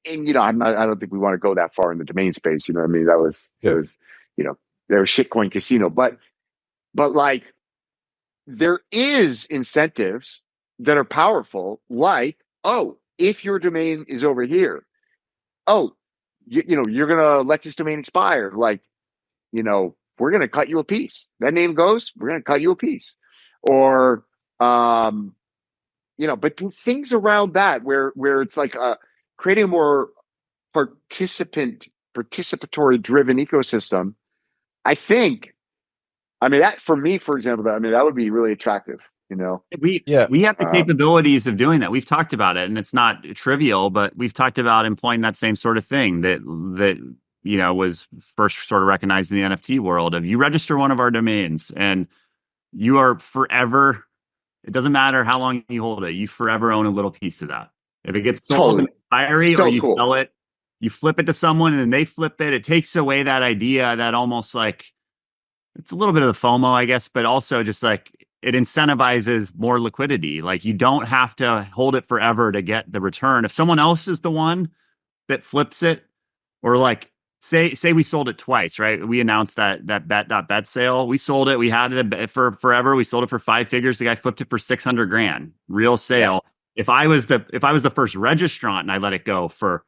and I don't think we want to go that far in the domain space. You know what I mean? That was there was shitcoin casino, but like there is incentives that are powerful, like, oh, if your domain is over here, oh, you're gonna let this domain expire, like, we're gonna cut you a piece. That name goes, we're gonna cut you a piece, or but things around that where it's like creating a more participatory driven ecosystem. I think, that for me, for example, that would be really attractive. We have the capabilities of doing that. We've talked about it, and it's not trivial, but we've talked about employing that same sort of thing that was first sort of recognized in the NFT world. Of, you register one of our domains and you are forever, it doesn't matter how long you hold it, you forever own a little piece of that. If it gets sold in expiry, or you sell it, you flip it to someone and then they flip it, it takes away that idea, that almost like, it's a little bit of the FOMO, I guess, but also just like it incentivizes more liquidity. Like, you don't have to hold it forever to get the return. If someone else is the one that flips it, or like, say we sold it twice, right? We announced that bet sale. We sold it. We had it for forever. We sold it for 5 figures. The guy flipped it for 600 grand. Real sale. Yeah. If I was the first registrant and I let it go for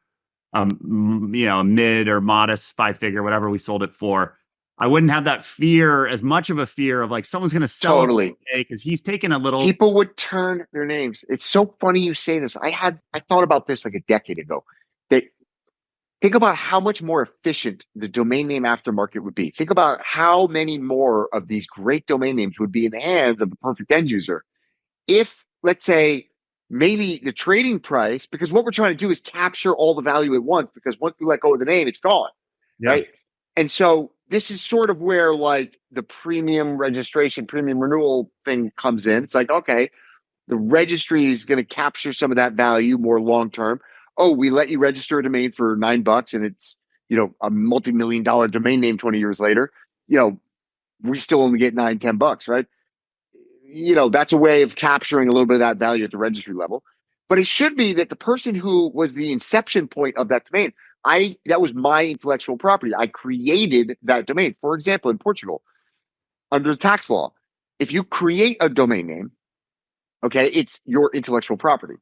a mid or modest 5-figure, whatever we sold it for, I wouldn't have that fear, as much of a fear of like someone's going to sell it because he's taking a little. People would turn their names. It's so funny you say this. I thought about this like a decade ago. That think about how much more efficient the domain name aftermarket would be. Think about how many more of these great domain names would be in the hands of the perfect end user if, let's say, maybe the trading price, because what we're trying to do is capture all the value at once, because once we let go of the name, it's gone, right? And so this is sort of where like the premium registration, premium renewal thing comes in. It's like, okay, the registry is going to capture some of that value more long-term. Oh, we let you register a domain for $9 and it's, a multi-million-dollar domain name 20 years later. We still only get $9-10, right? That's a way of capturing a little bit of that value at the registry level. But it should be that the person who was the inception point of that domain, that was my intellectual property. I created that domain. For example, in Portugal, under the tax law, if you create a domain name, okay, it's your intellectual property.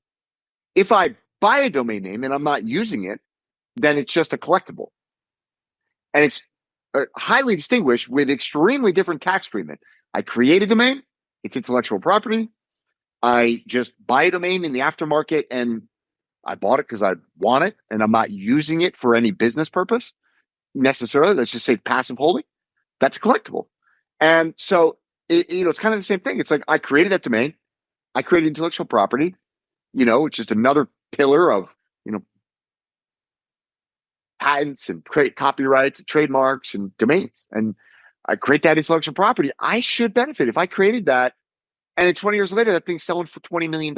If I buy a domain name and I'm not using it, then it's just a collectible. And it's highly distinguished with extremely different tax treatment. I create a domain, it's intellectual property. I just buy a domain in the aftermarket and I bought it because I want it and I'm not using it for any business purpose necessarily. Let's just say passive holding. That's collectible. And so, it's kind of the same thing. It's like I created that domain. I created intellectual property, it's just another pillar of, patents and create copyrights and trademarks and domains. And I create that intellectual property. I should benefit if I created that. And then 20 years later, that thing's selling for $20 million,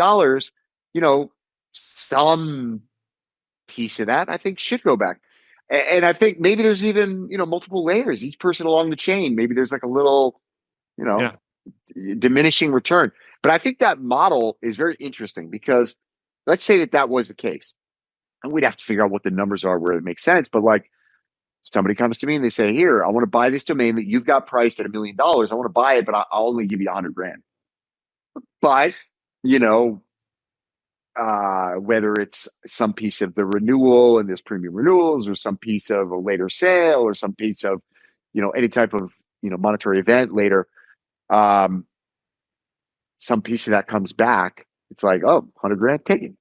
some piece of that I think should go back. And I think maybe there's even, multiple layers, each person along the chain. Maybe there's like a little, diminishing return. But I think that model is very interesting because let's say that was the case. And we'd have to figure out what the numbers are where it makes sense. But like somebody comes to me and they say, here, I want to buy this domain that you've got priced at $1 million. I want to buy it, but I'll only give you 100 grand. But, whether it's some piece of the renewal and there's premium renewals or some piece of a later sale or some piece of, any type of, monetary event later, some piece of that comes back, it's like, oh, 100 grand, take it.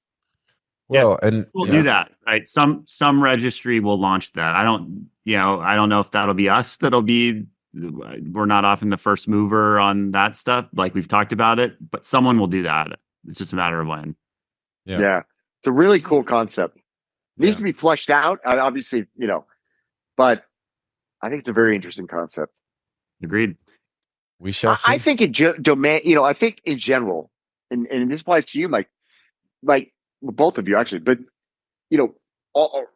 Well, and we'll do that, right? Some registry will launch that. I don't know if that'll be us. We're not often the first mover on that stuff. Like we've talked about it, but someone will do that. It's just a matter of when. Yeah. It's a really cool concept. It needs to be fleshed out, obviously, but I think it's a very interesting concept. Agreed. We shall see. I think domain, I think in general, and this applies to you, Mike, like both of you actually, but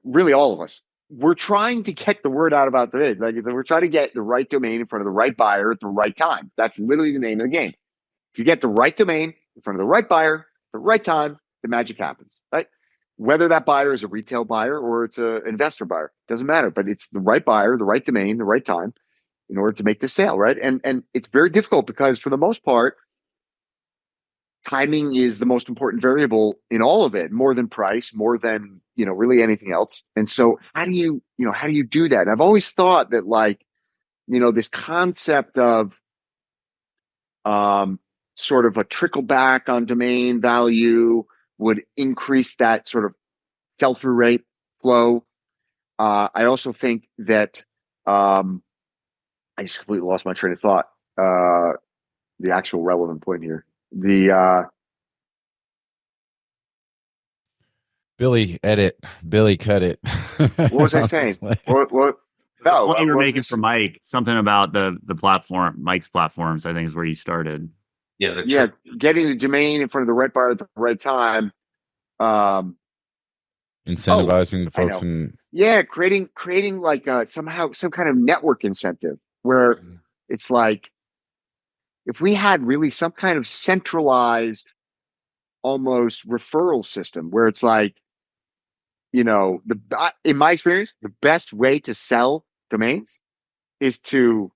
really all of us, we're trying to get the word out about domain. Like we're trying to get the right domain in front of the right buyer at the right time. That's literally the name of the game. If you get the right domain in front of the right buyer, at the right time, the magic happens, right? Whether that buyer is a retail buyer or it's an investor buyer, doesn't matter, but it's the right buyer, the right domain, the right time in order to make the sale, right? And it's very difficult because for the most part, timing is the most important variable in all of it, more than price, more than, really anything else. And so how do you do that? And I've always thought that this concept of sort of a trickle back on domain value would increase that sort of sell-through rate flow. I also think that I just completely lost my train of thought. The actual relevant point here. Billy, edit. Billy, cut it. What was I saying? What? No, what you were making for Mike, something about the platform, Mike's platforms, I think is where you started. Yeah. Getting the domain in front of the right buyer at the right time. Incentivizing the folks creating like somehow some kind of network incentive where it's like if we had really some kind of centralized almost referral system where it's like, in my experience, the best way to sell domains is to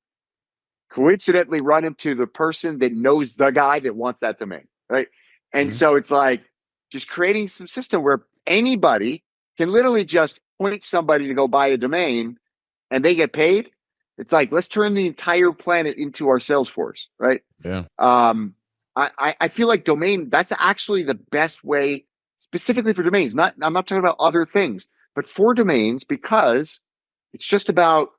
coincidentally run into the person that knows the guy that wants that domain, right? And so it's like just creating some system where anybody can literally just point somebody to go buy a domain and they get paid. It's like, let's turn the entire planet into our sales force, right? Yeah. I feel like domain, that's actually the best way specifically for domains. I'm not talking about other things, but for domains, because it's just about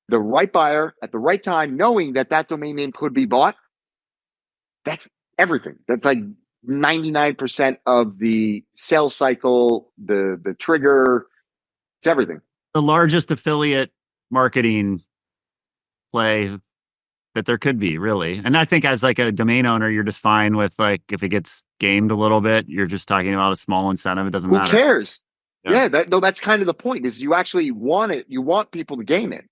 the right buyer at the right time, knowing that domain name could be bought. That's everything. That's like 99% of the sales cycle, the trigger, it's everything. The largest affiliate marketing play that there could be, really. And I think as like a domain owner, you're just fine with like if it gets gamed a little bit, you're just talking about a small incentive. It doesn't matter. Who cares? Yeah, that's kind of the point, is you actually want it. You want people to game it.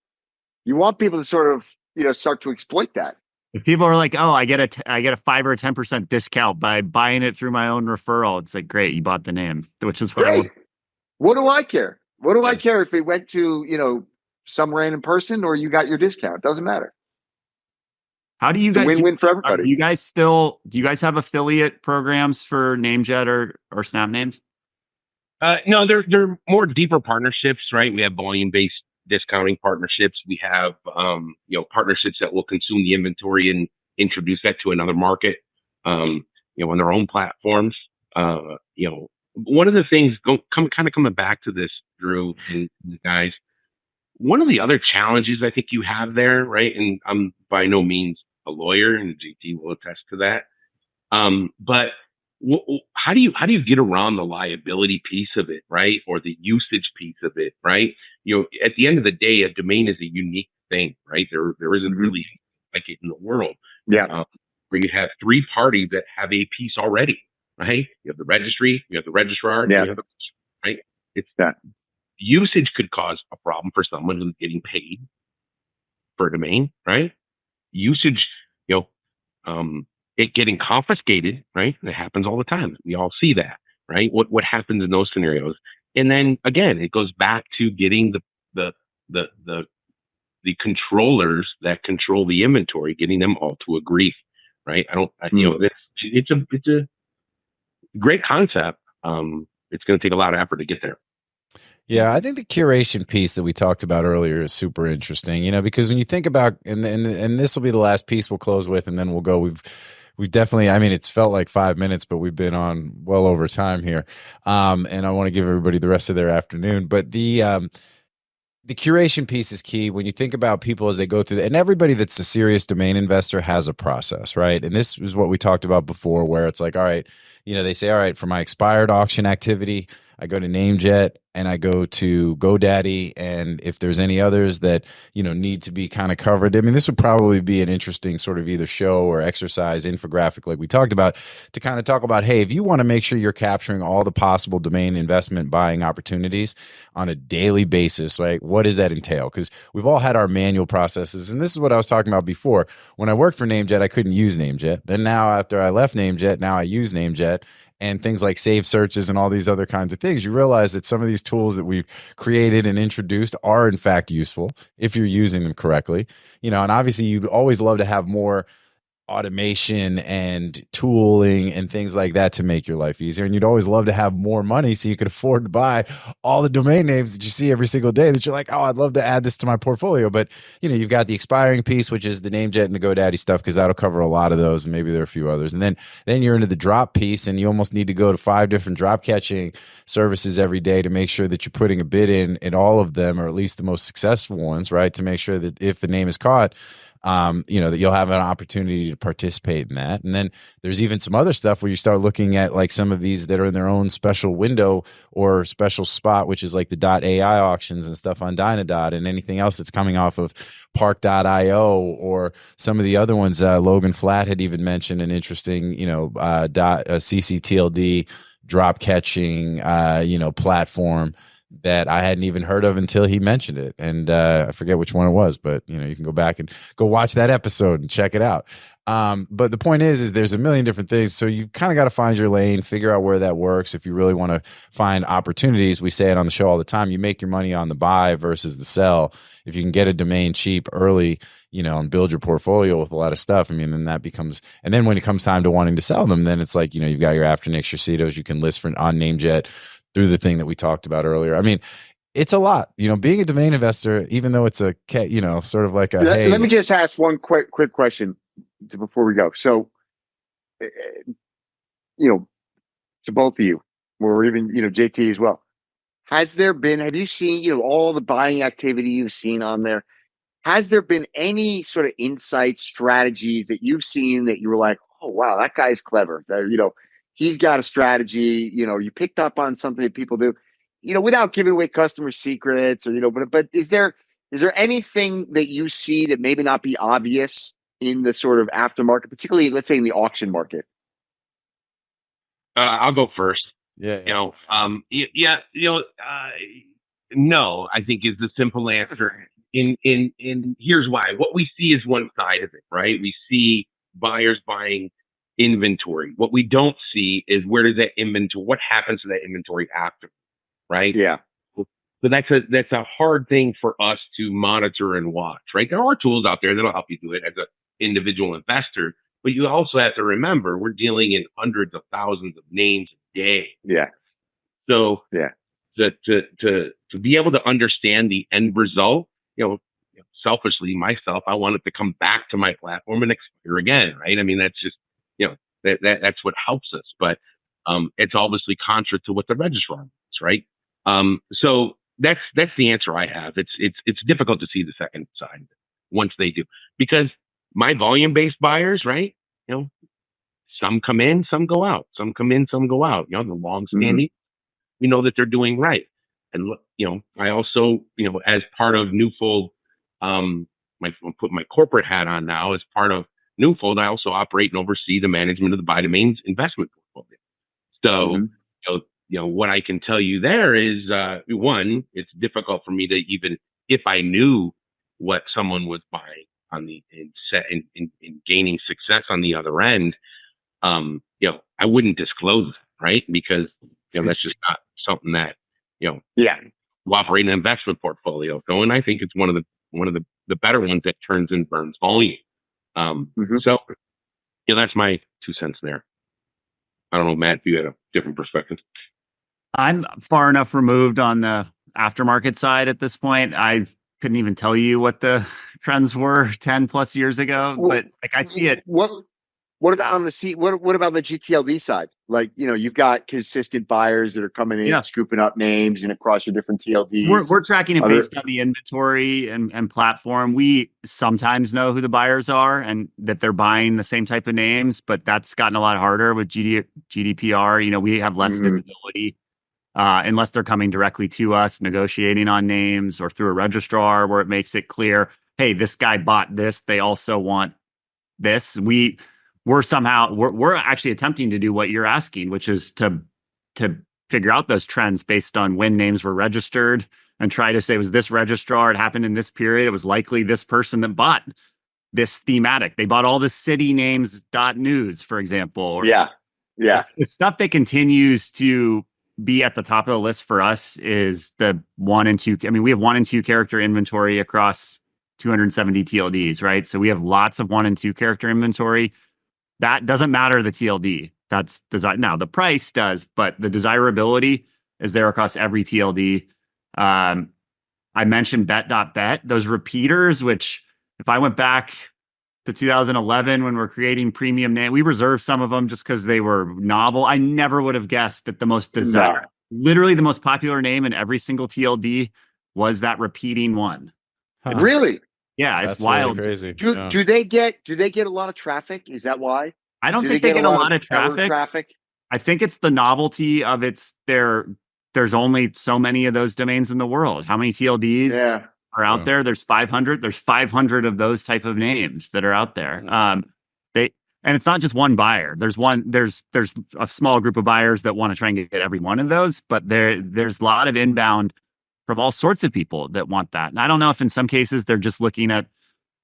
You want people to sort of, start to exploit that. If people are like, oh, I get a 5 or 10% discount by buying it through my own referral, it's like, great, you bought the name, which is what great. What do I care? What do I care if it went to, some random person or you got your discount? It doesn't matter. How do you guys win-win for everybody? Do you guys have affiliate programs for NameJet or SnapNames? No, they're more deeper partnerships, right? We have volume-based discounting partnerships. We have partnerships that will consume the inventory and introduce that to another market, on their own platforms. One of the things coming back to this, Drew and the guys, one of the other challenges I think you have there, right? And I'm by no means a lawyer, and GT will attest to that. But how do you get around the liability piece of it, right? Or the usage piece of it, right? At the end of the day, a domain is a unique thing, right? There isn't really like it in the world. Yeah. Where you have three parties that have a piece already, right? You have the registry, you have the registrar, yeah. You have right? It's that usage could cause a problem for someone who's getting paid for a domain, right? Usage, it getting confiscated, right? It happens all the time. We all see that, right? What happens in those scenarios? And then again, it goes back to getting the controllers that control the inventory, getting them all to agree, right? It's a great concept. It's going to take a lot of effort to get there. Yeah, I think the curation piece that we talked about earlier is super interesting, because when you think about, and this will be the last piece we'll close with, and then we'll go. We've we've definitely, I mean, it's felt like 5 minutes, but we've been on well over time here. And I want to give everybody the rest of their afternoon. But the curation piece is key when you think about people as they go through and everybody that's a serious domain investor has a process, right? And this is what we talked about before, where it's like, all right, they say, all right, for my expired auction activity, I go to NameJet and I go to GoDaddy. And if there's any others that, need to be kind of covered, I mean, this would probably be an interesting sort of either show or exercise infographic like we talked about to kind of talk about, hey, if you want to make sure you're capturing all the possible domain investment buying opportunities on a daily basis, right? What does that entail? Because we've all had our manual processes. And this is what I was talking about before. When I worked for NameJet, I couldn't use NameJet. Then now after I left NameJet, now I use NameJet. And things like save searches and all these other kinds of things, you realize that some of these tools that we've created and introduced are in fact useful if you're using them correctly. And obviously you'd always love to have more automation and tooling and things like that to make your life easier. And you'd always love to have more money so you could afford to buy all the domain names that you see every single day that you're like, oh, I'd love to add this to my portfolio. But, you've got the expiring piece, which is the NameJet and the GoDaddy stuff, because that'll cover a lot of those. And maybe there are a few others. And then you're into the drop piece, and you almost need to go to 5 different drop catching services every day to make sure that you're putting a bid in all of them, or at least the most successful ones, right? To make sure that if the name is caught, that you'll have an opportunity to participate in that. And then there's even some other stuff where you start looking at like some of these that are in their own special window or special spot, which is like the .ai auctions and stuff on Dynadot, and anything else that's coming off of Park.io or some of the other ones. Logan Flatt had even mentioned an interesting, ccTLD drop catching, platform that I hadn't even heard of until he mentioned it. And I forget which one it was, but you can go back and go watch that episode and check it out. But the point is there's a million different things. So you kind of got to find your lane, figure out where that works. If you really want to find opportunities, we say it on the show all the time, you make your money on the buy versus the sell. If you can get a domain cheap early, and build your portfolio with a lot of stuff, I mean, then that becomes, and then when it comes time to wanting to sell them, then it's like, you've got your Afternicks, your CETOs, you can list on NameJet through the thing that we talked about earlier. I mean, it's a lot, being a domain investor, even though it's a, sort of like a, hey. Let me just ask one quick question before we go. So, to both of you, or even, JT as well, have you seen, all the buying activity you've seen on there? Has there been any sort of insight strategies that you've seen that you were like, oh, wow, that guy's clever. He's got a strategy, you picked up on something that people do, without giving away customer secrets or, but is there anything that you see that maybe not be obvious in the sort of aftermarket, particularly, let's say, in the auction market? I'll go first. Yeah. No, I think is the simple answer. In here's why. What we see is one side of it, right? We see buyers buying inventory. What we don't see is where does that inventory, what happens to that inventory after, right? Yeah. So that's a hard thing for us to monitor and watch, right? There are tools out there that'll help you do it as an individual investor, but you also have to remember we're dealing in hundreds of thousands of names a day. Yeah. So to be able to understand the end result, selfishly myself, I want it to come back to my platform and expire again, right? I mean, that's just, that's what helps us, but it's obviously contra to what the registrar wants, right? So that's the answer I have. It's difficult to see the second side once they do, because my volume-based buyers, right? Some come in, some go out. Some come in, some go out. The long-standing, we know that they're doing right. And I also, as part of Newfold, I'll put my corporate hat on now. As part of Newfold, I also operate and oversee the management of the Buy Domains investment portfolio. So, what I can tell you there is, one, it's difficult for me to even, if I knew what someone was buying on the in gaining success on the other end, I wouldn't disclose that, right? Because that's just not something that you operate an investment portfolio. So, and I think it's one of the better ones that turns and burns volume. So, that's my 2 cents there. I don't know, Matt, if you had a different perspective. I'm far enough removed on the aftermarket side at this point. I couldn't even tell you what the trends were 10 plus years ago, but like I see it. What What about on the what about the gTLD side? Like, you've got consistent buyers that are coming in, scooping up names and across your different TLDs. We're tracking it based on the inventory and platform. We sometimes know who the buyers are and that they're buying the same type of names, but that's gotten a lot harder with GDPR. We have less visibility unless they're coming directly to us, negotiating on names, or through a registrar where it makes it clear, hey, this guy bought this. They also want this. We're actually attempting to do what you're asking, which is to figure out those trends based on when names were registered and try to say, was this registrar, it happened in this period, it was likely this person that bought this thematic. They bought all the city names .news, for example. Or, the stuff that continues to be at the top of the list for us is the 1 and 2. I mean, we have 1 and 2 character inventory across 270 TLDs, right? So we have lots of 1 and 2 character inventory. That doesn't matter the TLD. That's design. Now the price does, but the desirability is there across every TLD. I mentioned bet.bet, those repeaters, which if I went back to 2011 when we're creating premium name, we reserved some of them just because they were novel. I never would have guessed that the most desired, literally the most popular name in every single TLD was that repeating one. Huh. Really? Yeah, That's it's wild. Really crazy. Do they get a lot of traffic? Is that why? I don't think they get a lot of traffic. I think it's the novelty of there's only so many of those domains in the world. How many TLDs are out there? There's 500. There's 500 of those type of names that are out there. And it's not just one buyer. There's a small group of buyers that want to try and get every one of those, but there's a lot of inbound from all sorts of people that want that. And I don't know if in some cases they're just looking at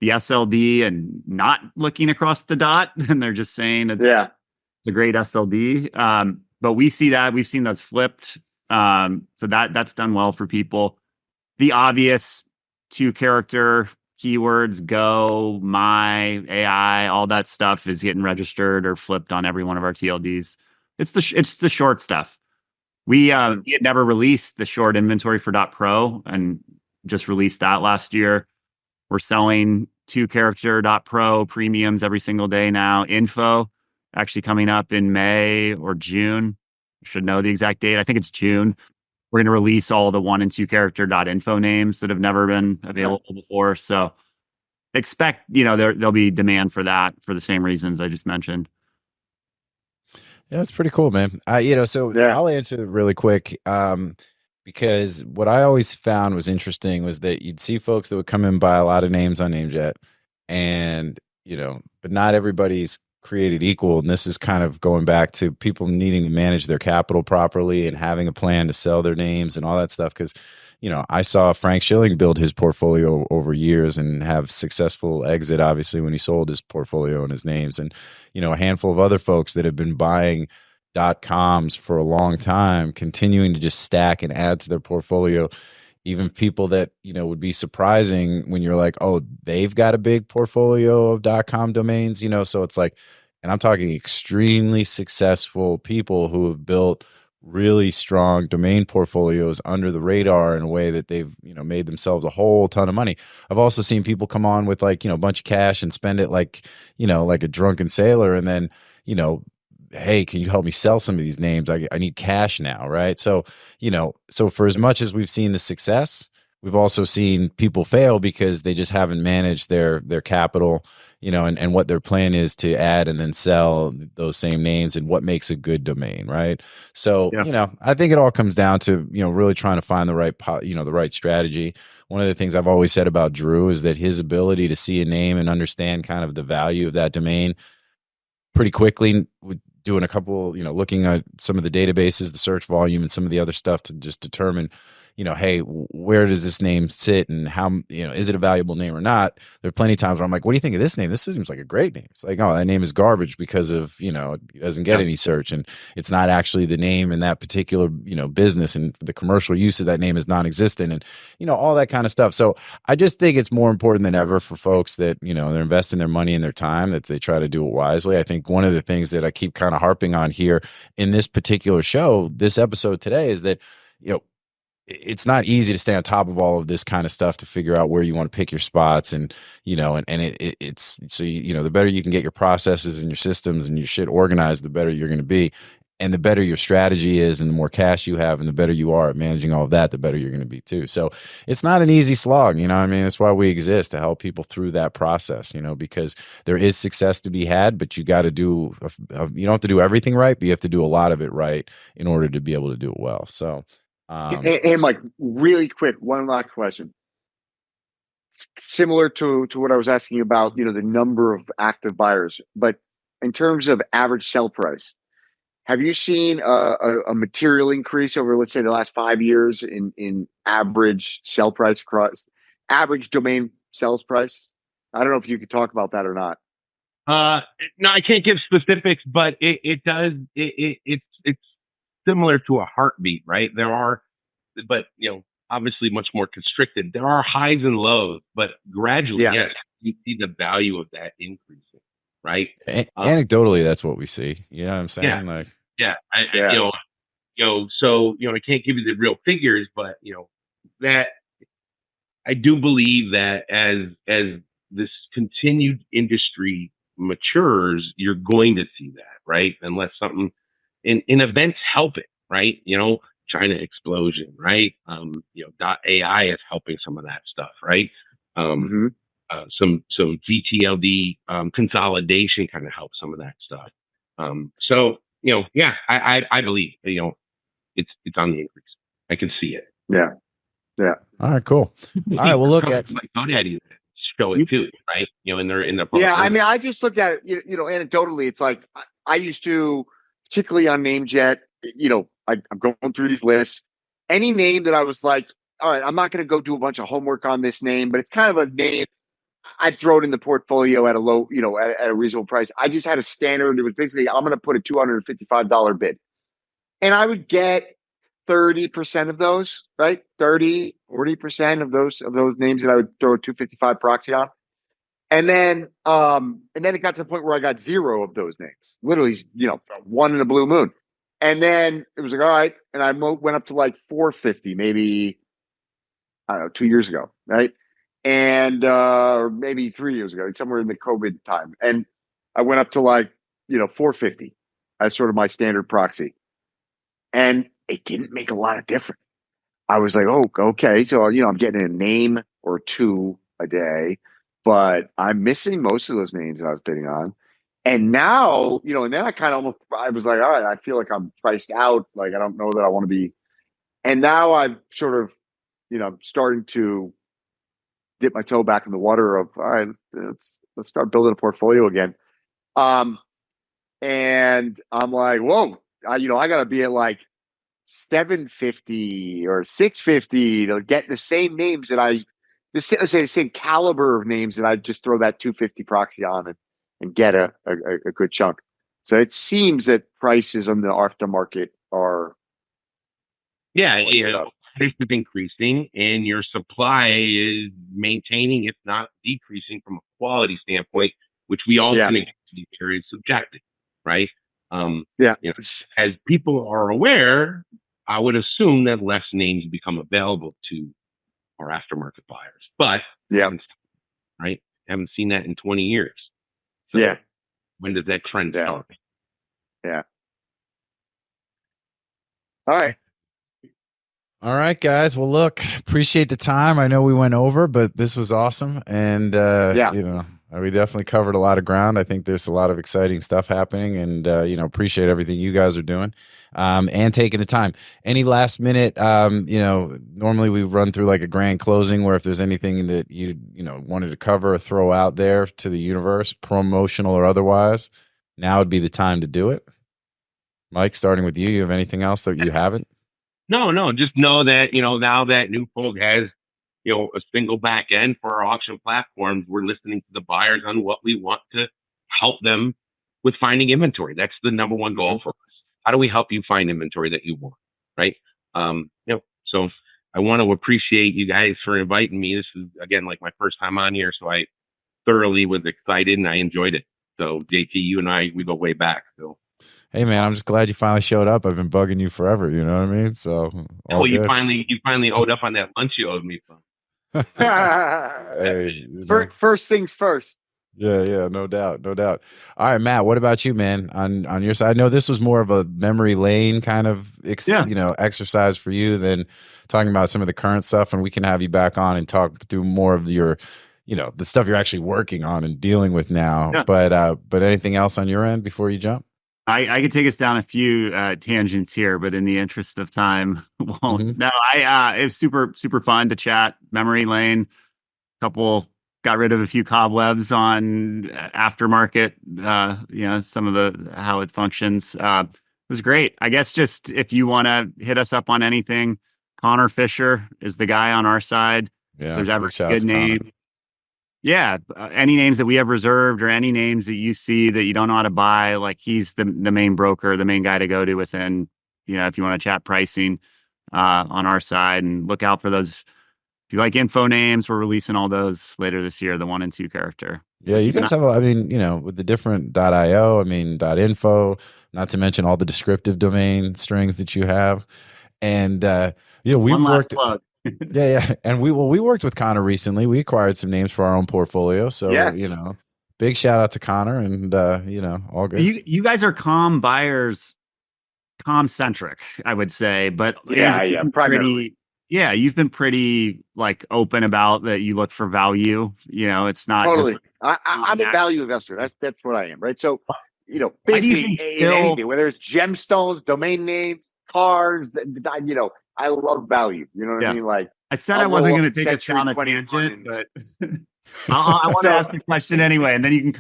the SLD and not looking across the dot, and they're just saying it's a great SLD. But we see that. We've seen those flipped. So that's done well for people. The obvious 2-character keywords, go, my, AI, all that stuff is getting registered or flipped on every one of our TLDs. It's the short stuff. We had never released the short inventory for .pro and just released that last year. We're selling 2-character .pro premiums every single day now. Info actually coming up in May or June. Should know the exact date. I think it's June. We're going to release all the 1 and 2-character .info names that have never been available before. So expect, there'll be demand for that for the same reasons I just mentioned. Yeah, that's pretty cool, man. I'll answer really quick because what I always found was interesting was that you'd see folks that would come in and buy a lot of names on NameJet, and but not everybody's created equal. And this is kind of going back to people needing to manage their capital properly and having a plan to sell their names and all that stuff. Because I saw Frank Schilling build his portfolio over years and have successful exit, obviously, when he sold his portfolio and his names. And, a handful of other folks that have been buying .coms for a long time, continuing to just stack and add to their portfolio. Even people that, would be surprising when you're like, oh, they've got a big portfolio of .com domains, so it's like, and I'm talking extremely successful people who have built really strong domain portfolios under the radar in a way that they've, made themselves a whole ton of money. I've also seen people come on with like, a bunch of cash and spend it like, like a drunken sailor. And then, hey, can you help me sell some of these names? I need cash now. Right. So, so for as much as we've seen the success, we've also seen people fail because they just haven't managed their capital, and what their plan is to add and then sell those same names and what makes a good domain, right? So, I think it all comes down to, really trying to find the right, the right strategy. One of the things I've always said about Drew is that his ability to see a name and understand kind of the value of that domain pretty quickly, doing a couple, looking at some of the databases, the search volume, and some of the other stuff to just determine, hey, where does this name sit and how, is it a valuable name or not? There are plenty of times where I'm like, what do you think of this name? This seems like a great name. It's like, oh, that name is garbage because of, it doesn't get any search, and it's not actually the name in that particular, business, and the commercial use of that name is non-existent, and, all that kind of stuff. So I just think it's more important than ever for folks that, they're investing their money and their time, that they try to do it wisely. I think one of the things that I keep kind of harping on here in this particular show, this episode today, is that, it's not easy to stay on top of all of this kind of stuff to figure out where you want to pick your spots, and it's so the better you can get your processes and your systems and your shit organized, the better you're going to be, and the better your strategy is, and the more cash you have, and the better you are at managing all of that, the better you're going to be too. So it's not an easy slog, I mean, that's why we exist, to help people through that process, because there is success to be had, but you got to do you don't have to do everything right, but you have to do a lot of it right in order to be able to do it well. So and Mike, really quick, one last question. Similar to what I was asking about, the number of active buyers, but in terms of average sell price, have you seen a material increase over, let's say, the last 5 years in average sell price across average domain sales price? I don't know if you could talk about that or not. No, I can't give specifics, but it does. It's similar to a heartbeat, right? There are, but obviously much more constricted. There are highs and lows, but gradually, yes, you see the value of that increasing, right? Anecdotally, that's what we see. You know what I'm saying? So I can't give you the real figures, but that I do believe that as this continued industry matures, you're going to see that, right? Unless something in events help it, right? China explosion, right? .ai is helping some of that stuff, right? Some gTLD consolidation kind of helps some of that stuff. I believe it's on the increase. I can see it. Yeah. All right, cool. All right, well, look at like GoDaddy show it too, right? In their yeah. I mean, I just looked at it. Anecdotally, it's like I used to, particularly on NameJet. I'm going through these lists. Any name that I was like, all right, I'm not going to go do a bunch of homework on this name, but it's kind of a name. I'd throw it in the portfolio at a low, at a reasonable price. I just had a standard. It was basically, I'm going to put a $255 bid. And I would get 30% of those, right? 30, 40% of those names that I would throw a 255 proxy on. And then it got to the point where I got 0 of those names. Literally, one in a blue moon. And then it was like, all right. And I went up to like 450, maybe, I don't know, 2 years ago, right? And or maybe 3 years ago, somewhere in the COVID time. And I went up to like, 450 as sort of my standard proxy. And it didn't make a lot of difference. I was like, oh, okay. So, I'm getting a name or two a day, but I'm missing most of those names that I was bidding on. And now, and then I was like, all right, I feel like I'm priced out. Like, I don't know that I want to be. And now I'm sort of, starting to dip my toe back in the water of, all right, let's start building a portfolio again. And I'm like, whoa, I got to be at like 750 or 650 to get the same names that the same caliber of names that I just throw that 250 proxy on and get a good chunk. So it seems that prices on the aftermarket are price is increasing and your supply is maintaining, if not decreasing, from a quality standpoint, which we all can agree is subjective, right? As people are aware, I would assume that less names become available to our aftermarket buyers. But right, haven't seen that in 20 years. So when does that trend start? Yeah. All right, guys. Well, look, appreciate the time. I know we went over, but this was awesome. And, we definitely covered a lot of ground. I think there's a lot of exciting stuff happening, and, appreciate everything you guys are doing and taking the time. Any last minute, normally we run through like a grand closing where if there's anything that you wanted to cover or throw out there to the universe, promotional or otherwise, now would be the time to do it. Mike, starting with you, you have anything else that you haven't? No, just know that, now that Newfold has, a single back end for our auction platforms, we're listening to the buyers on what we want to help them with finding inventory. That's the number one goal for us. How do we help you find inventory that you want? Right. So I want to appreciate you guys for inviting me. This is, again, like my first time on here. So I thoroughly was excited and I enjoyed it. So JT, you and I, we go way back. So Hey man, I'm just glad you finally showed up. I've been bugging you forever. You know what I mean? So all Oh, you good. finally owed up on that lunch you owed me. Hey, First things first. Yeah, no doubt, no doubt. All right, Matt, what about you, man? On your side, I know this was more of a memory lane kind of exercise for you than talking about some of the current stuff, and we can have you back on and talk through more of your, the stuff you're actually working on and dealing with now. Yeah. But anything else on your end before you jump? I could take us down a few tangents here, but in the interest of time, won't. No, it was super fun to chat. Memory lane, got rid of a few cobwebs on aftermarket. Some of the how it functions. It was great. I guess just if you want to hit us up on anything, Connor Fisher is the guy on our side. Yeah, there's ever big shout out good to Connor. name. Yeah, any names that we have reserved or any names that you see that you don't know how to buy, like he's the main broker, the main guy to go to within, if you want to chat pricing on our side, and look out for those. If you like info names, we're releasing all those later this year, the 1 and 2 character. Yeah, you guys have, with the different .io, .info, not to mention all the descriptive domain strings that you have. And we've worked. Yeah. And we worked with Connor recently. We acquired some names for our own portfolio. So, big shout out to Connor and, all good. You guys are calm buyers, calm centric, I would say. But primarily. You've been pretty like open about that. You look for value. It's not totally. I'm a value investor. That's what I am. Right. So, basically in anything, whether it's gemstones, domain names, cars, I love value. You know what I mean? Like, I said I wasn't going to take us down a tangent, but I want to ask a question anyway, and then you can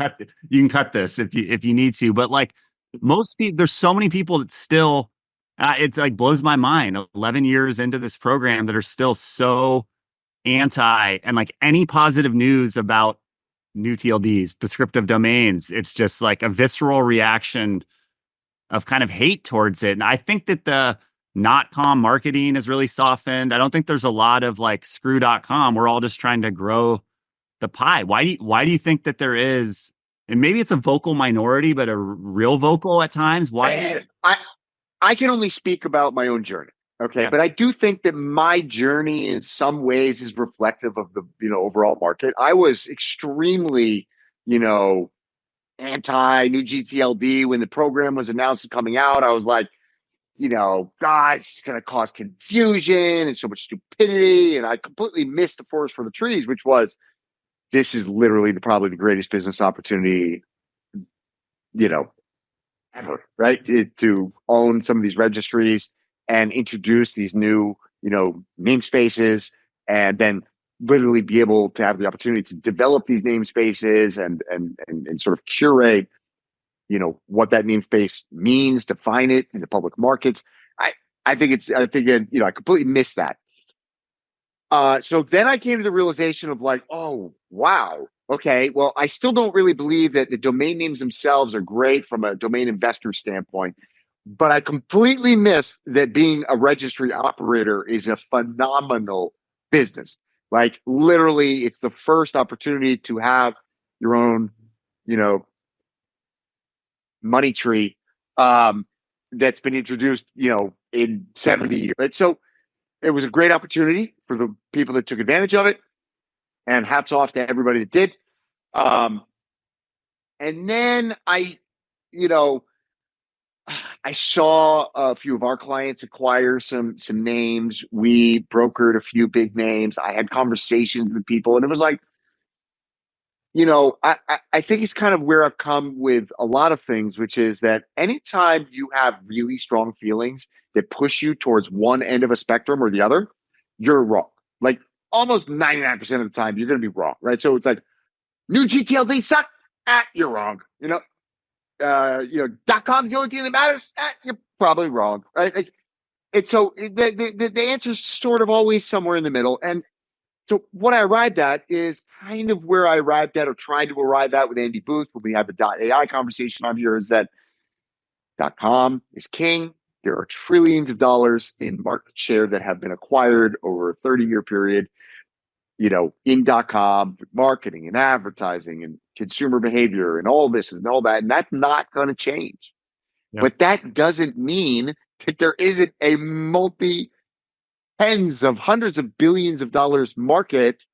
cut this if you need to. But like most people, there's so many people that still, it's like blows my mind. 11 years into this program that are still so anti, and like any positive news about new TLDs, descriptive domains, it's just like a visceral reaction of kind of hate towards it. And I think that the .com marketing has really softened. I don't think there's a lot of like screw.com. We're all just trying to grow the pie. Why do you think that there is, and maybe it's a vocal minority, but a real vocal at times? Why? I can only speak about my own journey. Okay. Yeah. But I do think that my journey in some ways is reflective of the, overall market. I was extremely, anti new gTLD when the program was announced and coming out. I was like, guys, it's going to cause confusion and so much stupidity. And I completely missed the forest for the trees, which was, this is literally probably the greatest business opportunity, ever, right? To own some of these registries and introduce these new, namespaces, and then literally be able to have the opportunity to develop these namespaces and sort of curate, what that namespace means, define it in the public markets. I completely missed that. So then I came to the realization of like, oh, wow. Okay. Well, I still don't really believe that the domain names themselves are great from a domain investor standpoint, but I completely missed that being a registry operator is a phenomenal business. Like literally it's the first opportunity to have your own, money tree, that's been introduced, in 70 years. Right? So it was a great opportunity for the people that took advantage of it, and hats off to everybody that did. And then I saw a few of our clients acquire some names. We brokered a few big names. I had conversations with people, and it was like, I think it's kind of where I've come with a lot of things, which is that anytime you have really strong feelings that push you towards one end of a spectrum or the other, you're wrong. Like almost 99% of the time, you're going to be wrong, right? So it's like, new gTLD suck. You're wrong. .com is the only thing that matters. You're probably wrong, right? Like, it's so the answer is sort of always somewhere in the middle. And so what I arrived at is kind of where I arrived at, or tried to arrive at with Andy Booth when we had the .ai conversation on here, is that .com is king. There are trillions of dollars in market share that have been acquired over a 30-year period, in .com, with marketing and advertising and consumer behavior and all this and all that. And that's not going to change. But that doesn't mean that there isn't a tens of hundreds of billions of dollars market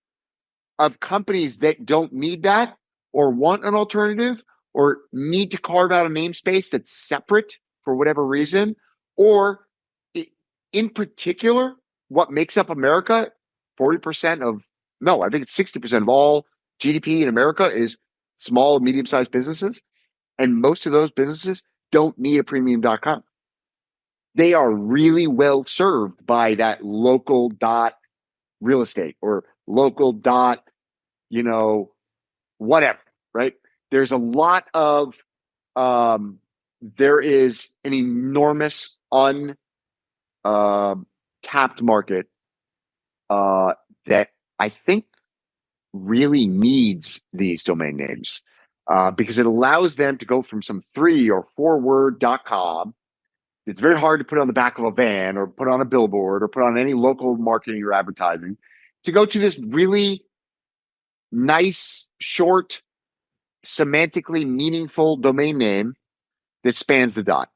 of companies that don't need that or want an alternative or need to carve out a namespace that's separate for whatever reason. Or in particular, what makes up America, 40% of, no, I think it's 60% of all GDP in America is small and medium-sized businesses. And most of those businesses don't need a premium.com. They are really well served by that local dot real estate or local dot, whatever, right? There's a lot of, there is an enormous untapped market that I think really needs these domain names because it allows them to go from some 3 or 4 word.com. It's very hard to put on the back of a van or put on a billboard or put on any local marketing or advertising to go to this really nice, short, semantically meaningful domain name that spans the dot.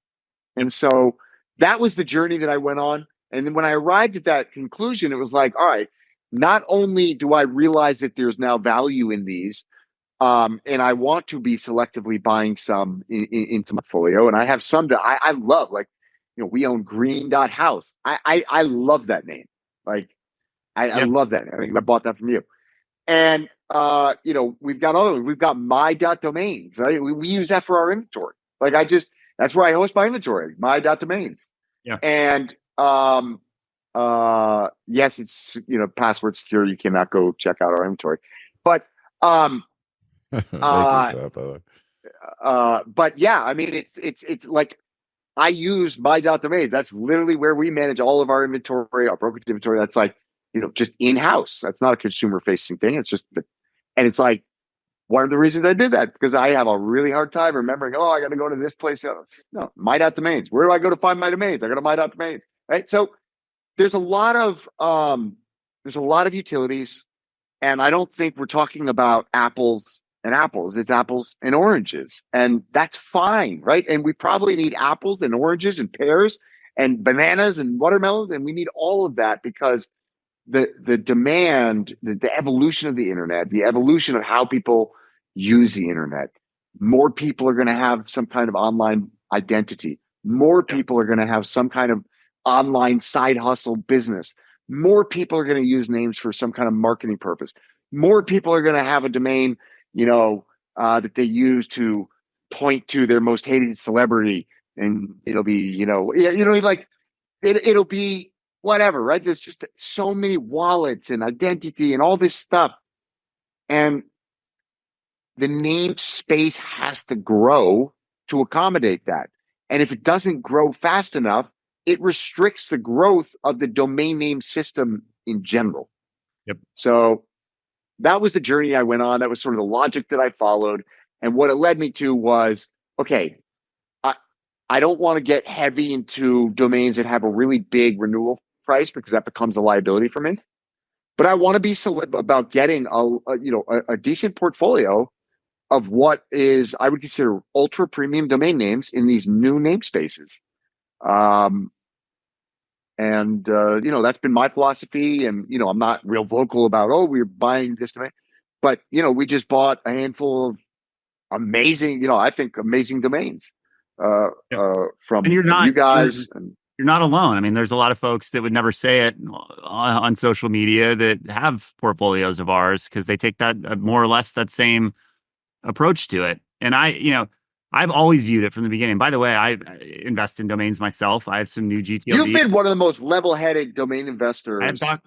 And so that was the journey that I went on. And then when I arrived at that conclusion, it was like, all right, not only do I realize that there's now value in these, and I want to be selectively buying some into my portfolio, and I have some that I love, like, we own green.house. I love that name. Like, I love that. I think I bought that from you. And, we've got other ones. We've got my.domains, right? We use that for our inventory. Like, that's where I host my inventory, my.domains. Yeah. And, yes, it's, password secure. You cannot go check out our inventory, but, but yeah, I mean, it's like, I use my.domains. That's literally where we manage all of our inventory, our brokerage inventory. That's like, just in-house. That's not a consumer-facing thing. It's just, and it's like, one of the reasons I did that, because I have a really hard time remembering, I got to go to this place. No, my.domains. Where do I go to find my domains? I go to my.domains, right? So there's a lot of utilities, and I don't think we're talking about apples and apples. It's apples and oranges, and that's fine, right? And we probably need apples and oranges and pears and bananas and watermelons, and we need all of that because the demand, the evolution of the internet, the evolution of how people use the internet, more people are going to have some kind of online identity. More people are going to have some kind of online side hustle business. More people are going to use names for some kind of marketing purpose. More people are going to have a domain, that they use to point to their most hated celebrity, and it'll be, it'll be whatever, right? There's just so many wallets and identity and all this stuff. And the namespace has to grow to accommodate that. And if it doesn't grow fast enough, it restricts the growth of the domain name system in general. Yep. So that was the journey I went on. That was sort of the logic that I followed. And what it led me to was, okay, I don't want to get heavy into domains that have a really big renewal price because that becomes a liability for me. But I want to be about getting a decent portfolio of what is, I would consider, ultra premium domain names in these new namespaces. That's been my philosophy. And, I'm not real vocal about, we're buying this domain. But, we just bought a handful of amazing, I think amazing domains from you guys. You're not alone. I mean, there's a lot of folks that would never say it on social media that have portfolios of ours because they take that more or less that same approach to it. And I've always viewed it from the beginning. By the way, I invest in domains myself. I have some new gTLDs. You've been one of the most level-headed domain investors. I've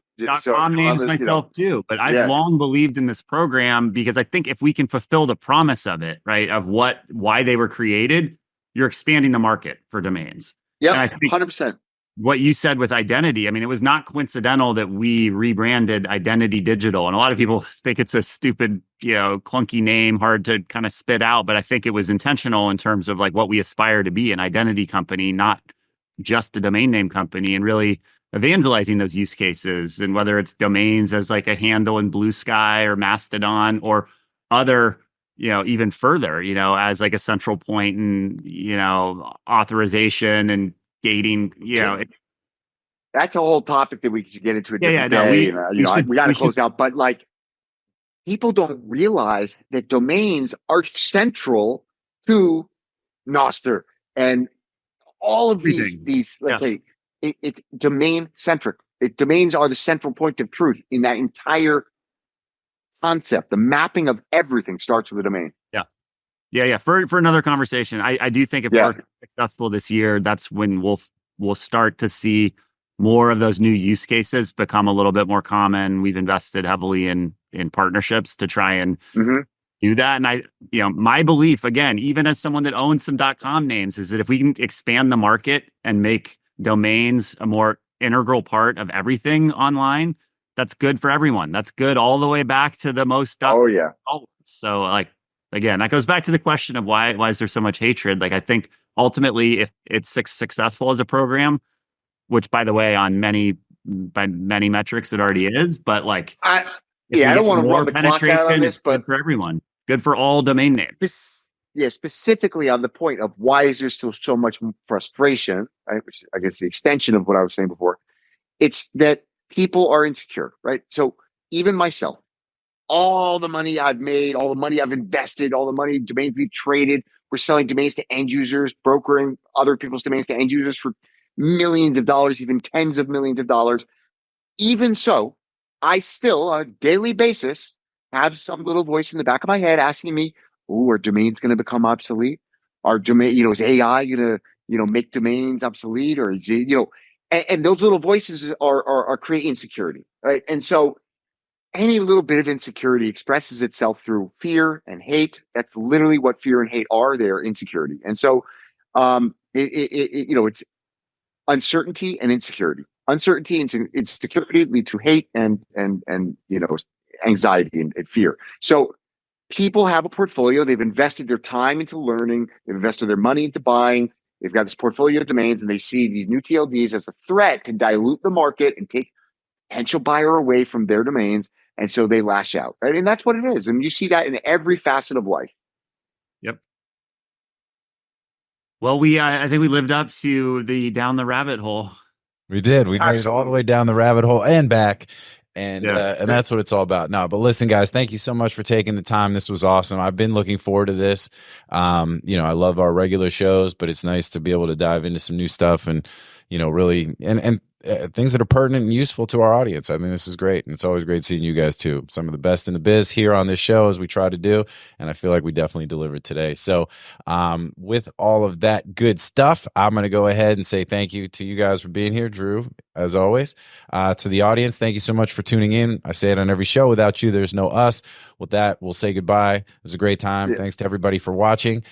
.com names myself too, but I've long believed in this program because I think if we can fulfill the promise of it, right, of why they were created, you're expanding the market for domains. Yeah, 100%. What you said with identity, I mean, it was not coincidental that we rebranded Identity Digital. And a lot of people think it's a stupid, clunky name, hard to kind of spit out. But I think it was intentional in terms of like what we aspire to be, an identity company, not just a domain name company, and really evangelizing those use cases. And whether it's domains as like a handle in Blue Sky or Mastodon or other even further, as like a central point and, authorization and gating, that's a whole topic that we could get into a different no, day. We got to close out, but like people don't realize that domains are central to Noster and all of these let's say it's domain centric. Domains are the central point of truth in that entire concept. The mapping of everything starts with a domain. Yeah. For another conversation, I do think if we're successful this year, that's when we'll start to see more of those new use cases become a little bit more common. We've invested heavily in partnerships to try and do that. And my belief, again, even as someone that owns some .com names, is that if we can expand the market and make domains a more integral part of everything online, that's good for everyone. That's good all the way back to the most. So like, again, that goes back to the question of why is there so much hatred? Like, I think ultimately, if it's successful as a program, which by the way, by many metrics, it already is, but like, I don't want to run the clock out on this, but good for everyone, good for all domain names. Specifically on the point of why is there still so much frustration, right? Which I guess the extension of what I was saying before. It's that people are insecure, right? So even myself, all the money I've made, all the money I've invested, all the money domains we've traded, we're selling domains to end users, brokering other people's domains to end users for millions of dollars, even tens of millions of dollars. Even so, I still on a daily basis have some little voice in the back of my head asking me, are domains going to become obsolete? Are domain, is AI going to, make domains obsolete? Or is it, and those little voices are creating insecurity, right? And so any little bit of insecurity expresses itself through fear and hate. That's literally what fear and hate are. They're insecurity. And so, it's uncertainty and insecurity. Uncertainty and insecurity lead to hate and anxiety and fear. So people have a portfolio. They've invested their time into learning. They've invested their money into buying. They've got this portfolio of domains, and they see these new TLDs as a threat to dilute the market and take potential buyer away from their domains. And so they lash out, right? And that's what it is. And you see that in every facet of life. Yep. Well, I think we lived up to the down the rabbit hole. We did. We made it all the way down the rabbit hole and back. And that's what it's all about. No, but listen, guys, thank you so much for taking the time. This was awesome. I've been looking forward to this. I love our regular shows, but it's nice to be able to dive into some new stuff and, really, and things that are pertinent and useful to our audience. I mean, this is great. And it's always great seeing you guys too. Some of the best in the biz here on this show, as we try to do. And I feel like we definitely delivered today. So with all of that good stuff, I'm going to go ahead and say thank you to you guys for being here. Drew, as always, to the audience, thank you so much for tuning in. I say it on every show. Without you, there's no us. With that, we'll say goodbye. It was a great time. Thanks to everybody for watching.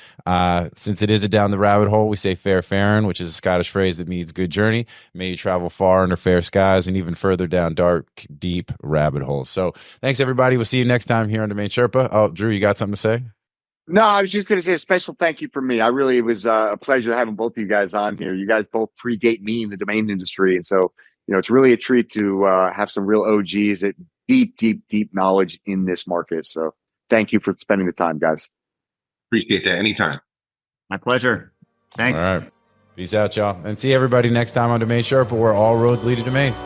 Since it is a down the rabbit hole, we say fair farin, which is a Scottish phrase that means good journey. May you travel far under fair skies and even further down dark, deep rabbit holes. So thanks, everybody. We'll see you next time here on Domain Sherpa. Oh, Drew, you got something to say? No, I was just going to say a special thank you for me. It was a pleasure having both of you guys on here. You guys both predate me in the domain industry. And so, it's really a treat to have some real OGs that deep knowledge in this market. So thank you for spending the time, guys. Appreciate that. Anytime. My pleasure. Thanks. All right. Peace out, y'all. And see everybody next time on Domain Sherpa, where all roads lead to domains.